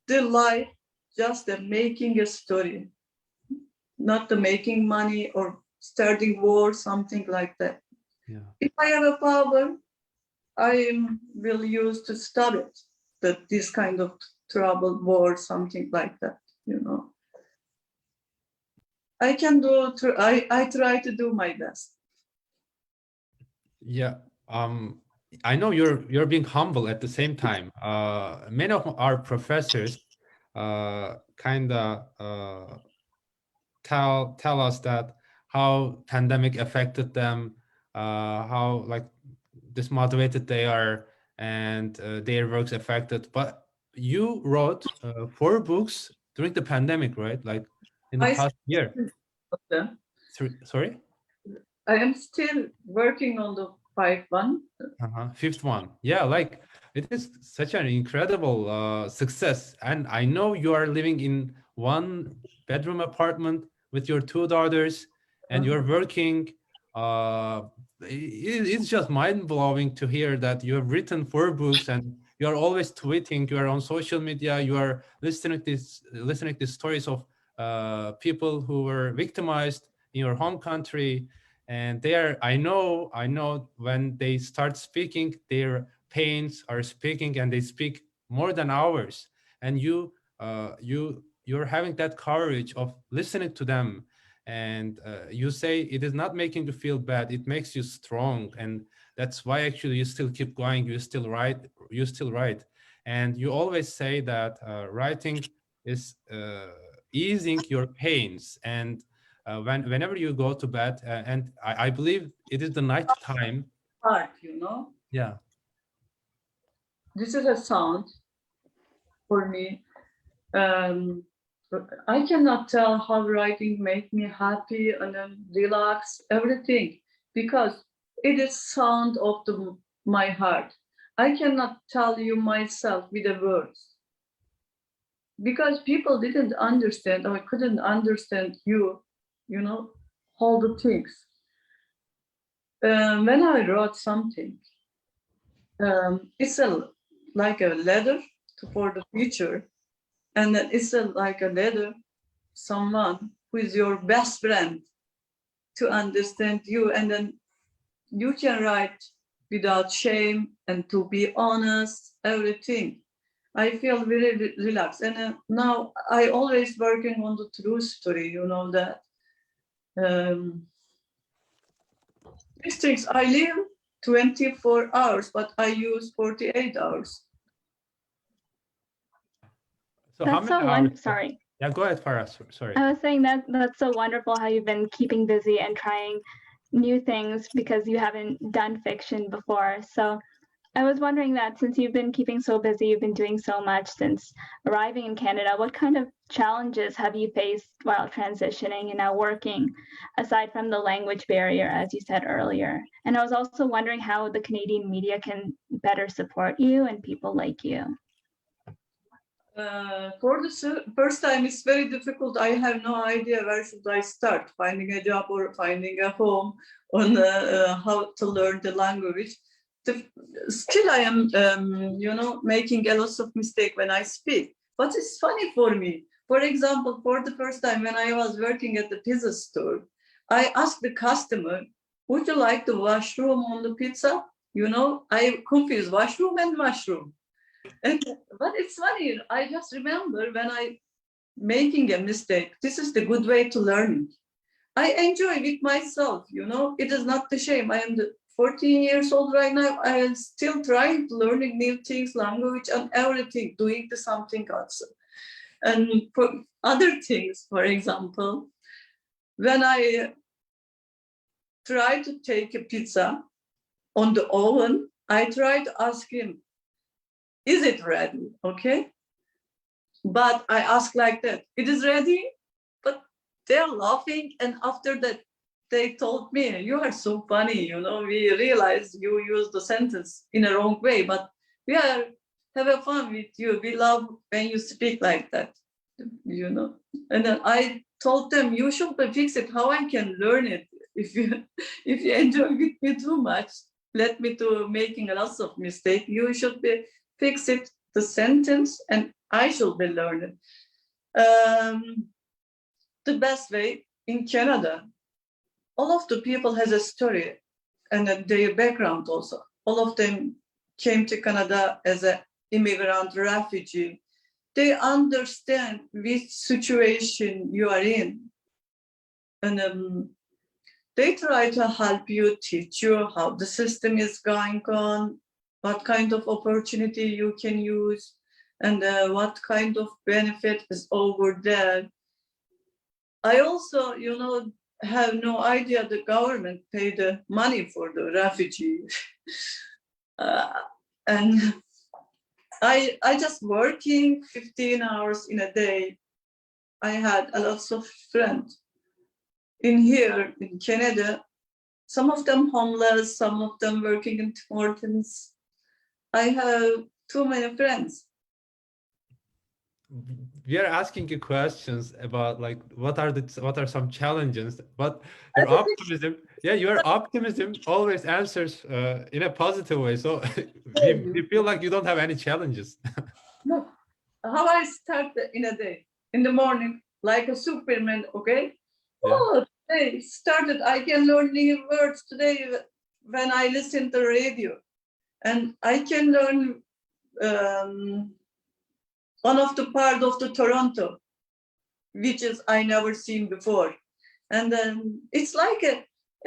The life, just the making a story, not the making money or starting war, something like that. Yeah. If I have a power, I will use to stop it. This kind of trouble, war, something like that, I can do. I try to do my best. Yeah. I know you're being humble at the same time. Many of our professors kind of tell us that how pandemic affected them, how like dismotivated they are, and their works affected. But you wrote 4 books during the pandemic, right? Like in the past year. Sorry? I am still working on the 5th one. 5th one. Yeah, like it is such an incredible success. And I know you are living in 1-bedroom apartment with your 2 daughters and you're working. It's just mind-blowing to hear that you have written 4 books and you are always tweeting, you are on social media, you are listening to stories of people who were victimized in your home country. And I know when they start speaking, their pains are speaking and they speak more than hours. And you you're having that courage of listening to them, and you say it is not making you feel bad, it makes you strong, and that's why actually you still keep going, you still write, and you always say that writing is easing your pains, and whenever you go to bed, and I believe it is the night time. Art, Yeah. This is a sound for me. I cannot tell how writing makes me happy and then relax, everything, because it is sound of my heart. I cannot tell you myself with the words, because people didn't understand or couldn't understand all the things. When I wrote something, it's like a letter for the future. And then it's like a letter, someone who is your best friend to understand you. And then you can write without shame and to be honest, everything. I feel very relaxed. And now I always working on the true story, that. These things, I live 24 hours, but I use 48 hours. So That's how many so hours? sorry. Yeah, go ahead, Farah. Sorry. I was saying that's so wonderful how you've been keeping busy and trying new things because you haven't done fiction before. So I was wondering that since you've been keeping so busy, you've been doing so much since arriving in Canada, what kind of challenges have you faced while transitioning and now working, aside from the language barrier, as you said earlier? And I was also wondering how the Canadian media can better support you and people like you. For the first time, it's very difficult. I have no idea where should I start, finding a job or finding a home, on how to learn the language. Still, I am, making a lot of mistake when I speak. But it's funny for me. For example, for the first time when I was working at the pizza store, I asked the customer, would you like the washroom on the pizza? I confuse washroom and mushroom. But it's funny, I just remember when I making a mistake, this is the good way to learn. I enjoy with myself, it is not the shame. I am 14 years old right now. I am still trying to learning new things, language and everything, doing something also. And for other things, for example, when I try to take a pizza on the oven, I try to ask him, is it ready? Okay. But I ask like that, it is ready? But they're laughing. And after that, they told me, you are so funny. We realize you use the sentence in a wrong way, but we are having fun with you. We love when you speak like that, And then I told them, you should fix it. How I can learn it? If you enjoy with me too much, let me to making lots of mistakes. You should fix it, the sentence, and I should be learning. The best way in Canada, all of the people has a story and their background also. All of them came to Canada as an immigrant refugee. They understand which situation you are in. And they try to help you, teach you how the system is going on, what kind of opportunity you can use, and what kind of benefit is over there. I also, have no idea the government paid the money for the refugee. And I just working 15 hours in a day. I had a lot of friends in here in Canada. Some of them homeless, some of them working in Tim Hortons. I have too many friends. We are asking you questions about what are some challenges, but your optimism, your optimism always answers in a positive way. So we feel like you don't have any challenges. No, how I start in a day, in the morning, like a Superman, okay? Yeah. Oh, today started, I can learn new words today when I listen to radio. And I can learn one of the part of the Toronto, which is I never seen before. And then it's like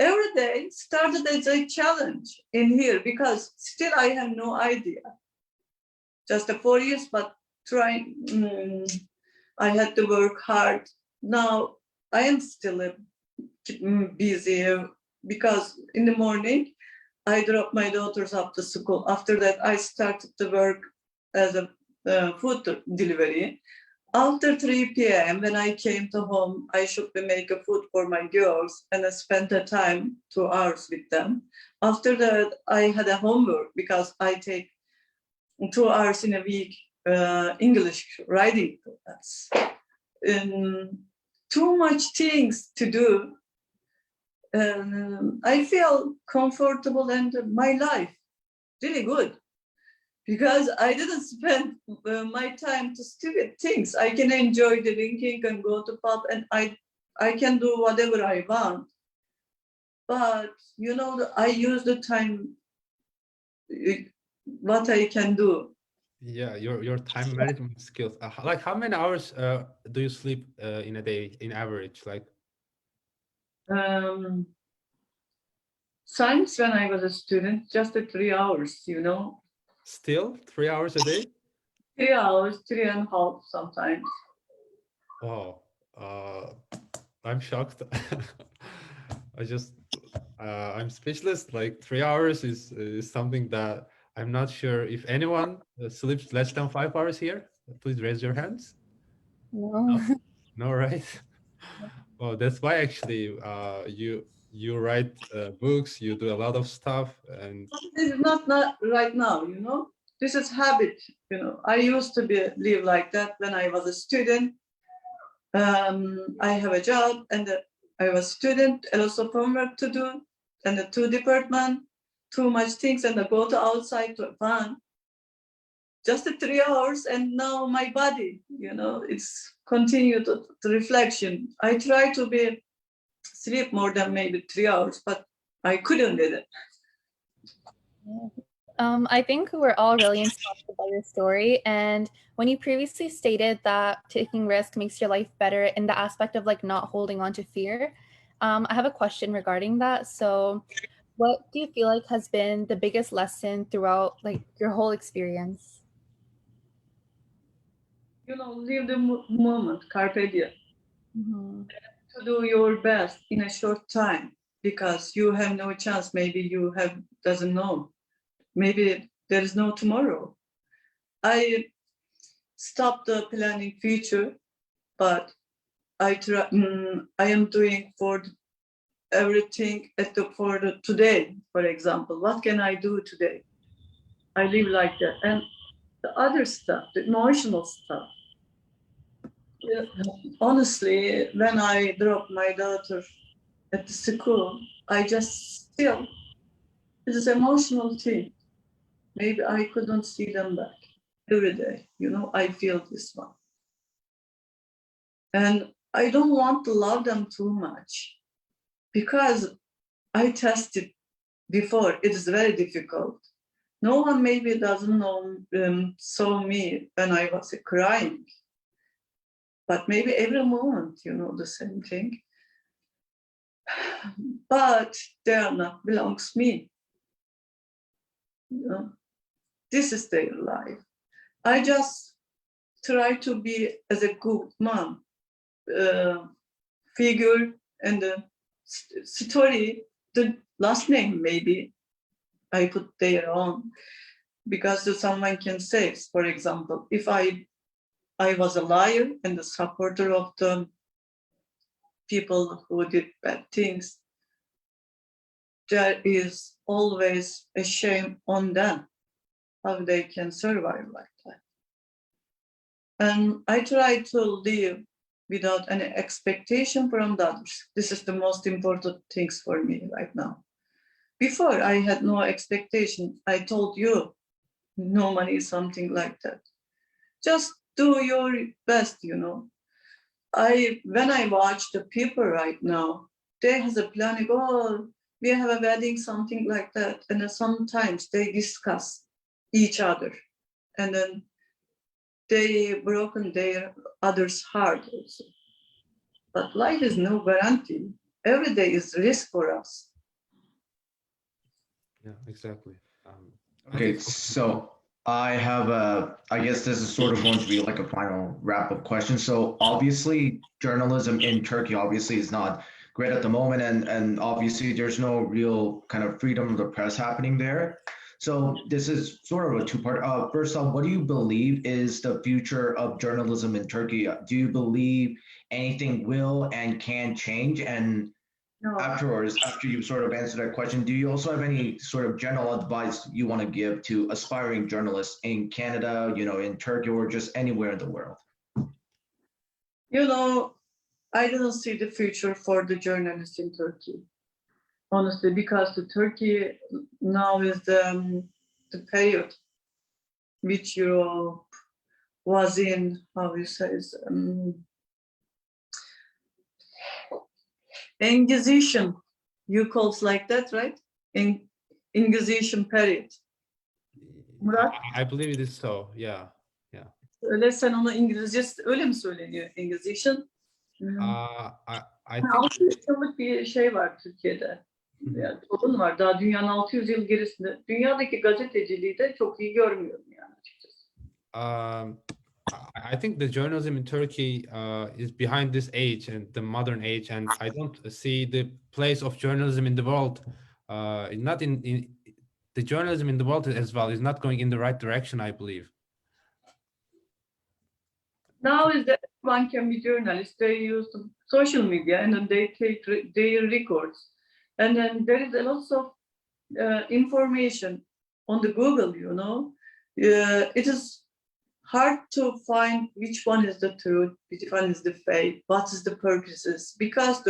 every day started as a challenge in here because still I have no idea. Just 4 years, but trying, I had to work hard. Now I am still busy because in the morning I drop my daughters up to school. After that, I started to work as a food delivery. After 3 p.m., when I came to home, I should be making food for my girls and I spent the time 2 hours with them. After that, I had a homework because I take 2 hours in a week English writing class. Too much things to do. I feel comfortable and my life really good because I didn't spend my time to stupid things. I can enjoy drinking and go to pub and I can do whatever I want. But you know, I use the time what I can do. Yeah, your time management skills. Like how many hours do you sleep in a day in average? Like Science when I was a student, just 3 hours, you know. still 3 hours a day? 3 hours, 3.5 sometimes. Oh, I'm shocked. I'm speechless. Like 3 hours is something that I'm not sure if anyone sleeps less than 5 hours here. Please raise your hands. No. No, right? Oh, that's why actually you write books, you do a lot of stuff, and This is not right now, you know. This is habit, you know. I used to live like that when I was a student. I have a job and I was a student, a lot of homework to do, and the 2 department, too much things, and I go to outside to fun. Just 3 hours, and now my body, you know, it's continued to reflection. I try to sleep more than maybe 3 hours, but I couldn't do it. I think we're all really inspired by your story. And when you previously stated that taking risk makes your life better in the aspect of like not holding on to fear, I have a question regarding that. So what do you feel like has been the biggest lesson throughout like your whole experience? You know, live the moment, carpe diem. Mm-hmm. To do your best in a short time because you have no chance. Maybe you doesn't know. Maybe there is no tomorrow. I stopped the planning future, but I am doing for everything for the today. For example, what can I do today? I live like that, and the other stuff, the emotional stuff. Honestly, when I dropped my daughter at the school, I just still, it is emotional thing. Maybe I couldn't see them back every day. You know, I feel this one. And I don't want to love them too much because I tested before. It is very difficult. No one maybe doesn't know, saw me when I was crying. But maybe every moment, you know, the same thing. But they are not belongs me. You know, this is their life. I just try to be as a good mom, figure and the story, the last name maybe I put their own because someone can say, for example, if I was a liar and the supporter of the people who did bad things, there is always a shame on them, how they can survive like that. And I try to live without any expectation from the others. This is the most important things for me right now. Before I had no expectation. I told you, no money, something like that. Just do your best, you know. When I watch the people right now, they has a planning, oh, we have a wedding, something like that. And then sometimes they discuss each other. And then they broken their others' heart also. But life is no guarantee. Every day is risk for us. Yeah, exactly. I Okay, think so I have I guess this is sort of going to be like a final wrap-up question. So obviously journalism in Turkey obviously is not great at the moment, and obviously there's no real kind of freedom of the press happening there. So this is sort of a two-part. First off, what do you believe is the future of journalism in Turkey? Do you believe anything will and can change? And No. afterwards, after you sort of answer that question, do you also have any sort of general advice you want to give to aspiring journalists in Canada, in Turkey, or just anywhere in the world? I don't see the future for the journalists in Turkey, honestly, because the Turkey now is the period which Europe was in, how you say, Inquisition, you calls like that, right? Inquisition period. Murat, I believe it is so. Yeah. öyle sen ona İngilizce öyle mi söyleniyor? Inquisition. I think 600 yıllık bir şey var Türkiye'de. Yani sorun var. Daha dünyanın 600 yıl gerisinde. Dünyadaki gazeteciliği de çok iyi görmüyorum yani açıkçası. I think the journalism in Turkey is behind this age and the modern age, and I don't see the place of journalism in the world. Not in the journalism in the world as well is not going in the right direction, I believe. Now is that one can be journalist. They use social media and then they take their records. And then there is a lot of information on the Google, It is hard to find which one is the truth, which one is the fake, what is the purposes, because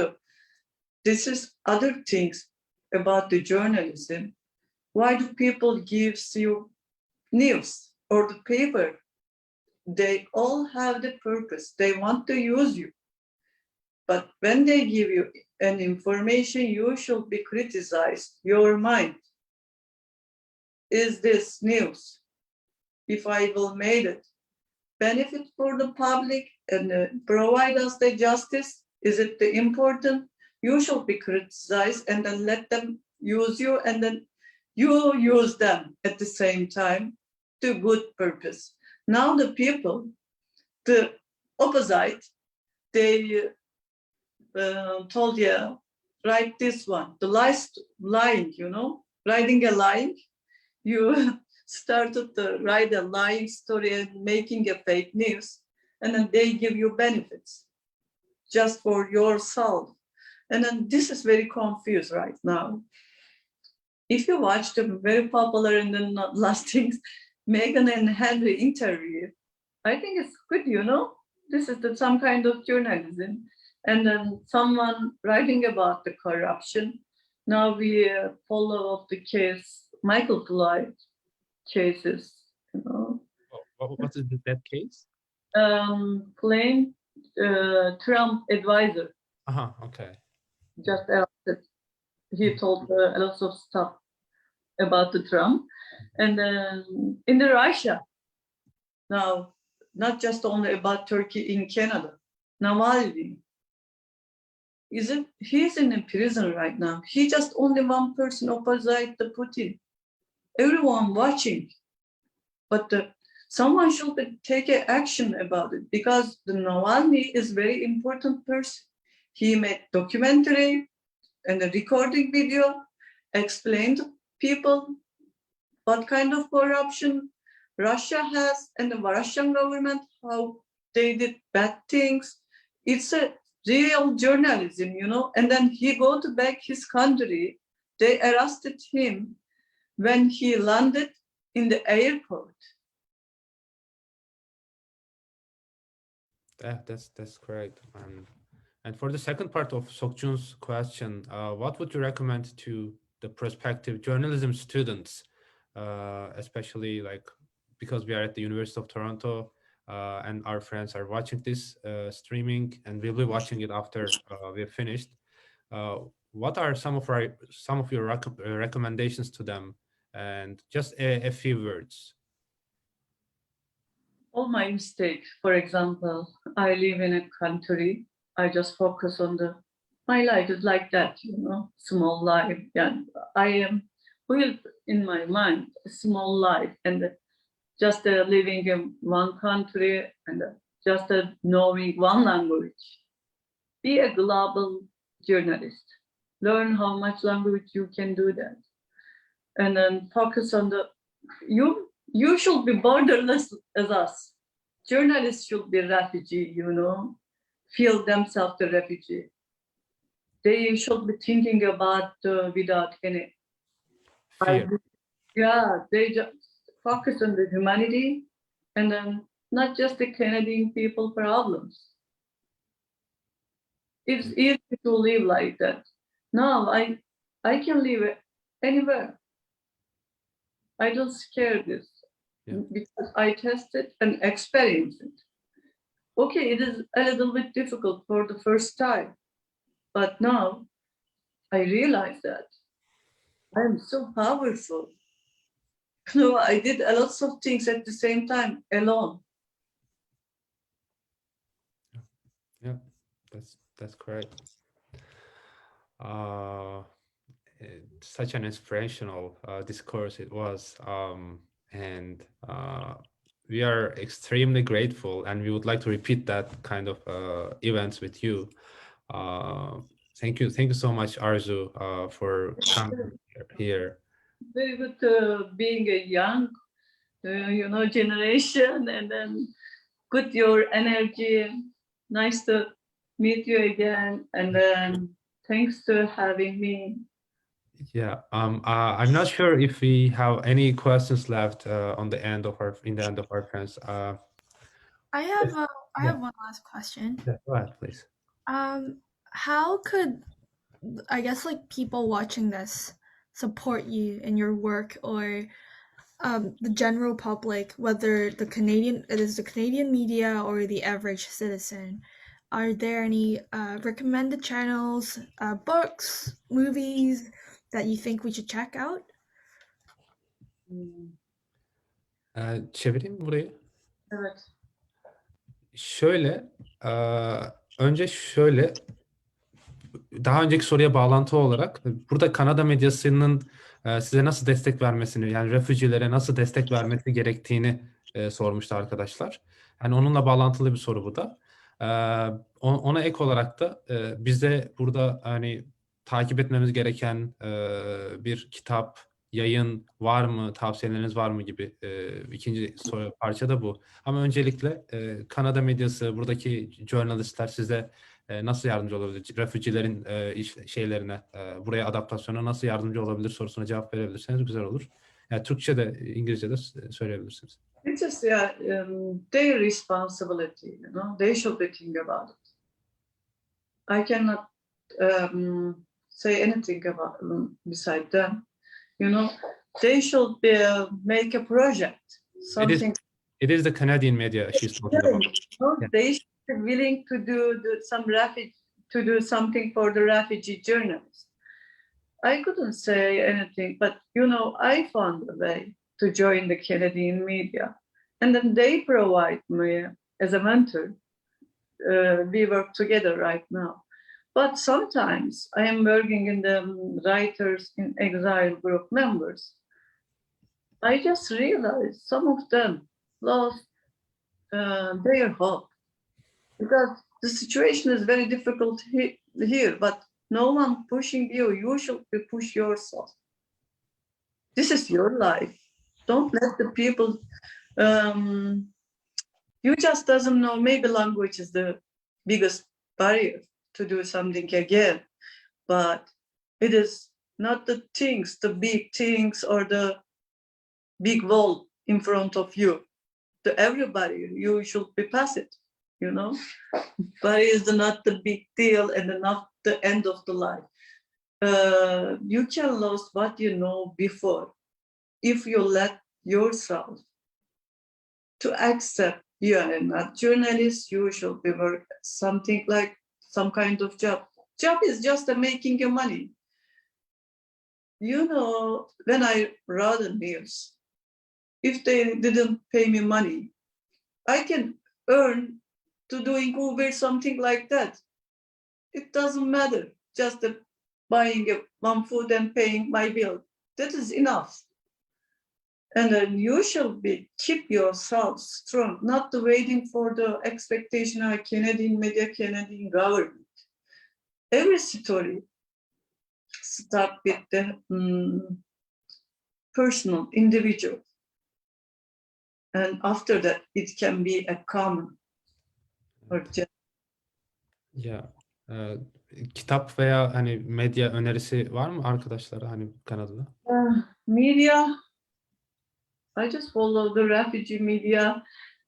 this is other things about the journalism. Why do people give you news or the paper? They all have the purpose. They want to use you. But when they give you an information, you should be criticized. Your mind. Is this news? If I will make it benefit for the public and provide us the justice, is it the important? You should be criticized and then let them use you, and then you use them at the same time to good purpose. Now the people, the opposite, they told you, write this one, the lying, writing a lying. You started to write a lying story and making a fake news, and then they give you benefits just for yourself. And then this is very confused right now. If you watch the very popular and then last things, Meghan and Henry interview, I think it's good, This is some kind of journalism. And then someone writing about the corruption. Now we follow up the case, Michael Floyd cases, What is that case? Claim Trump advisor. Okay. Just arrested. He told a lot of stuff about the Trump. And then in the Russia, now, not just only about Turkey, in Canada, Navalny, he's in prison right now. He just only one person opposite the Putin. Everyone watching. But someone should take action about it, because the Navalny is very important person. He made documentary and a recording video, explained to people what kind of corruption Russia has and the Russian government, how they did bad things. It's a real journalism, And then he go to back his country. They arrested him when he landed in the airport. That's correct. And for the second part of Sokchun's question, what would you recommend to the prospective journalism students, especially because we are at the University of Toronto and our friends are watching this streaming and we'll be watching it after we're finished. What are some of your recommendations to them, and just a few words? all my mistakes. For example, I live in a country. I just focus on my life is like that, small life. Yeah, I am built in my mind a small life and just living in one country and just knowing one language. Be a global journalist. Learn how much language you can do that, and then focus on you should be borderless as us. Journalists should be refugee, feel themselves the refugee. They should be thinking about without any. Fear. Yeah, they just focus on the humanity and then not just the Canadian people problems. It's easy to live like that. No, I can live anywhere. I don't scare this because I tested and experienced it. Okay, it is a little bit difficult for the first time, but now I realize that I am so powerful. I did a lot of things at the same time alone. Yeah, that's correct. Such an inspirational discourse it was, and we are extremely grateful, and we would like to repeat that kind of events with you. Thank you so much, Arzu, for coming here. Very good being a young, generation, and then good your energy. Nice to meet you again, and then thanks for having me. Yeah, I'm not sure if we have any questions left in the end of our friends. I have one last question. Yeah, go ahead, please. How could, I guess, like, people watching this support you in your work, or the general public, whether it is the Canadian media or the average citizen? Are there any recommended channels, books, movies that you think we should check out? Çevireyim mi burayı? Evet. Şöyle, önce şöyle, daha önceki soruya bağlantı olarak burada Kanada medyasının size nasıl destek vermesini, yani refüjilere nasıl destek vermesi gerektiğini sormuştu arkadaşlar. Yani onunla bağlantılı bir soru bu da. Ona ek olarak da bize burada hani takip etmemiz gereken bir kitap, yayın var mı, tavsiyeleriniz var mı gibi ikinci parça da bu. Ama öncelikle Kanada medyası, buradaki journalistler size nasıl yardımcı olabilir? Refüjilerin şeylerine, buraya adaptasyona nasıl yardımcı olabilir sorusuna cevap verebilirseniz güzel olur. Yani Türkçe de İngilizce de söyleyebilirsiniz. It's just their responsibility, they should be thinking about it. I cannot say anything about them beside them. They should make a project, something. It is the Canadian media she's talking about. They should be willing to do something for the refugee journalists. I couldn't say anything, but I found a way to join the Canadian media, and then they provide me as a mentor. We work together right now, but sometimes I am working in the Writers in Exile group members. I just realized some of them lost their hope because the situation is very difficult here, but no one pushing you. You should push yourself. This is your life. Don't let the people, you just doesn't know, maybe language is the biggest barrier to do something again, but it is not the big things or the big wall in front of you. To everybody, you should be past it, but it's not the big deal and not the end of the life. You can lose what you know before if you let yourself to accept you are not journalist, you should be work something like some kind of job. Job is just making your money. When I wrote the news, if they didn't pay me money, I can earn to doing Uber, something like that. It doesn't matter. Just buying one food and paying my bill. That is enough. And then you should keep yourself strong, not waiting for the expectation of Canadian media, Canadian government. Every story start with the personal, individual. And after that, it can be a common or just. Yeah. Kitap veya hani medya önerisi var mı arkadaşlara hani Kanada'da? Media, I just follow the refugee media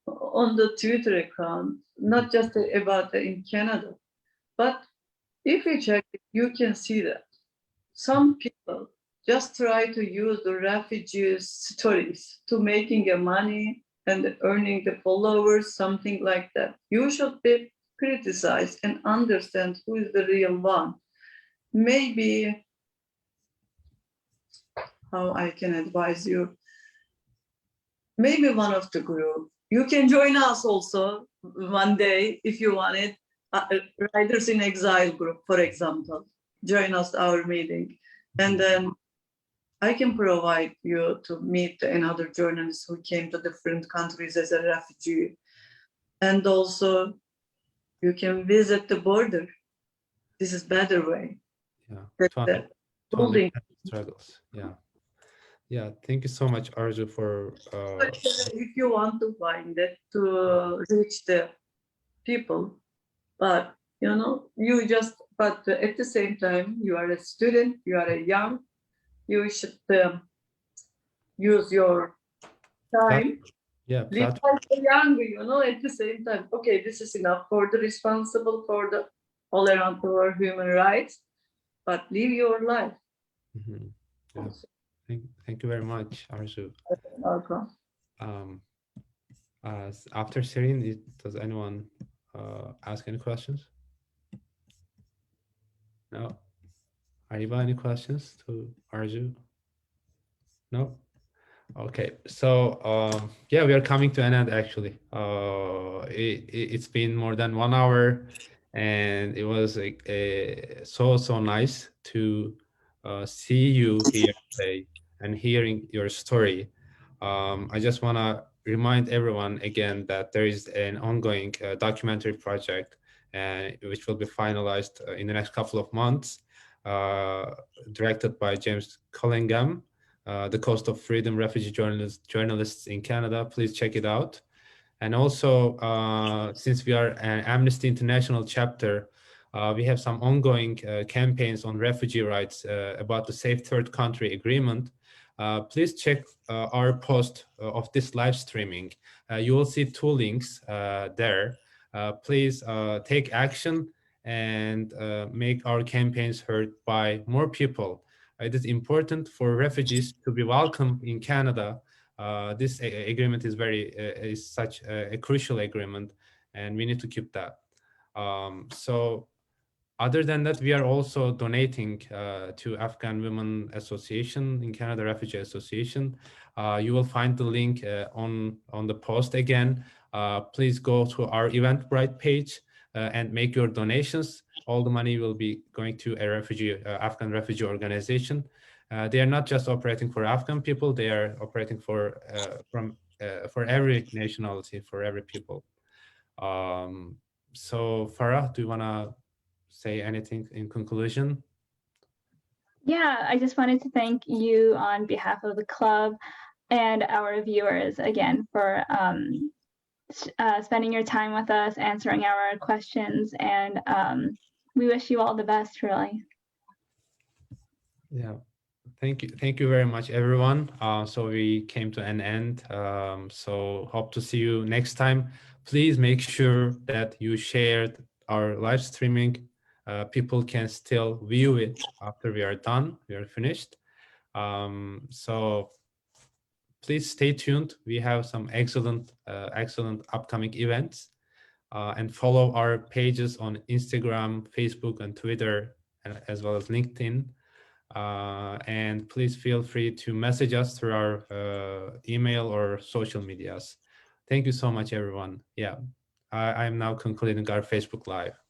on the Twitter account, not just about in Canada, but if you check it, you can see that some people just try to use the refugees' stories to making money and earning the followers, something like that. You should be criticized and understand who is the real one. Maybe how I can advise you. Maybe one of the group. You can join us also one day if you want it. Writers in Exile group, for example. Join us our meeting. And then I can provide you to meet another journalist who came to different countries as a refugee. And also you can visit the border. This is better way. Yeah. To understand struggles. Yeah. Yeah. Thank you so much, Arzu, for if you want to find it to reach the people, but but at the same time, you are a student, you are a young, you should use your time. Yeah, live like a young, at the same time. Okay, this is enough for the responsible for the all around for human rights, but live your life. Mm-hmm. Yeah. Thank you very much, Arzu. Welcome. After Serene, does anyone ask any questions? No. Ariba, any questions to Arzu? No? Okay, so yeah, we are coming to an end actually. It's been more than 1 hour and it was so nice to see you here today and hearing your story. I just want to remind everyone again that there is an ongoing documentary project which will be finalized in the next couple of months, directed by James Collingham, The Cost of Freedom, Refugee Journalists in Canada. Please check it out. And also, since we are an Amnesty International chapter, we have some ongoing campaigns on refugee rights about the Safe Third Country Agreement. Please check our post of this live streaming. You will see 2 links there. Please take action and make our campaigns heard by more people. It is important for refugees to be welcomed in Canada. This agreement is such a crucial agreement, and we need to keep that. So other than that, we are also donating to Afghan Women Association in Canada, Refugee Association. You will find the link on the post again. Please go to our Eventbrite page and make your donations. All the money will be going to a Afghan refugee organization. They are not just operating for Afghan people; they are operating for every nationality, for every people. So Farah, do you want to say anything in conclusion? Yeah, I just wanted to thank you on behalf of the club and our viewers again for spending your time with us, answering our questions, and we wish you all the best, really. Yeah, thank you very much, everyone. So we came to an end. So hope to see you next time. Please make sure that you shared our live streaming. People can still view it after we are done, we are finished. So please stay tuned. We have some excellent upcoming events, and follow our pages on Instagram, Facebook, and Twitter, as well as LinkedIn. And please feel free to message us through our email or social medias. Thank you so much, everyone. Yeah, I am now concluding our Facebook Live.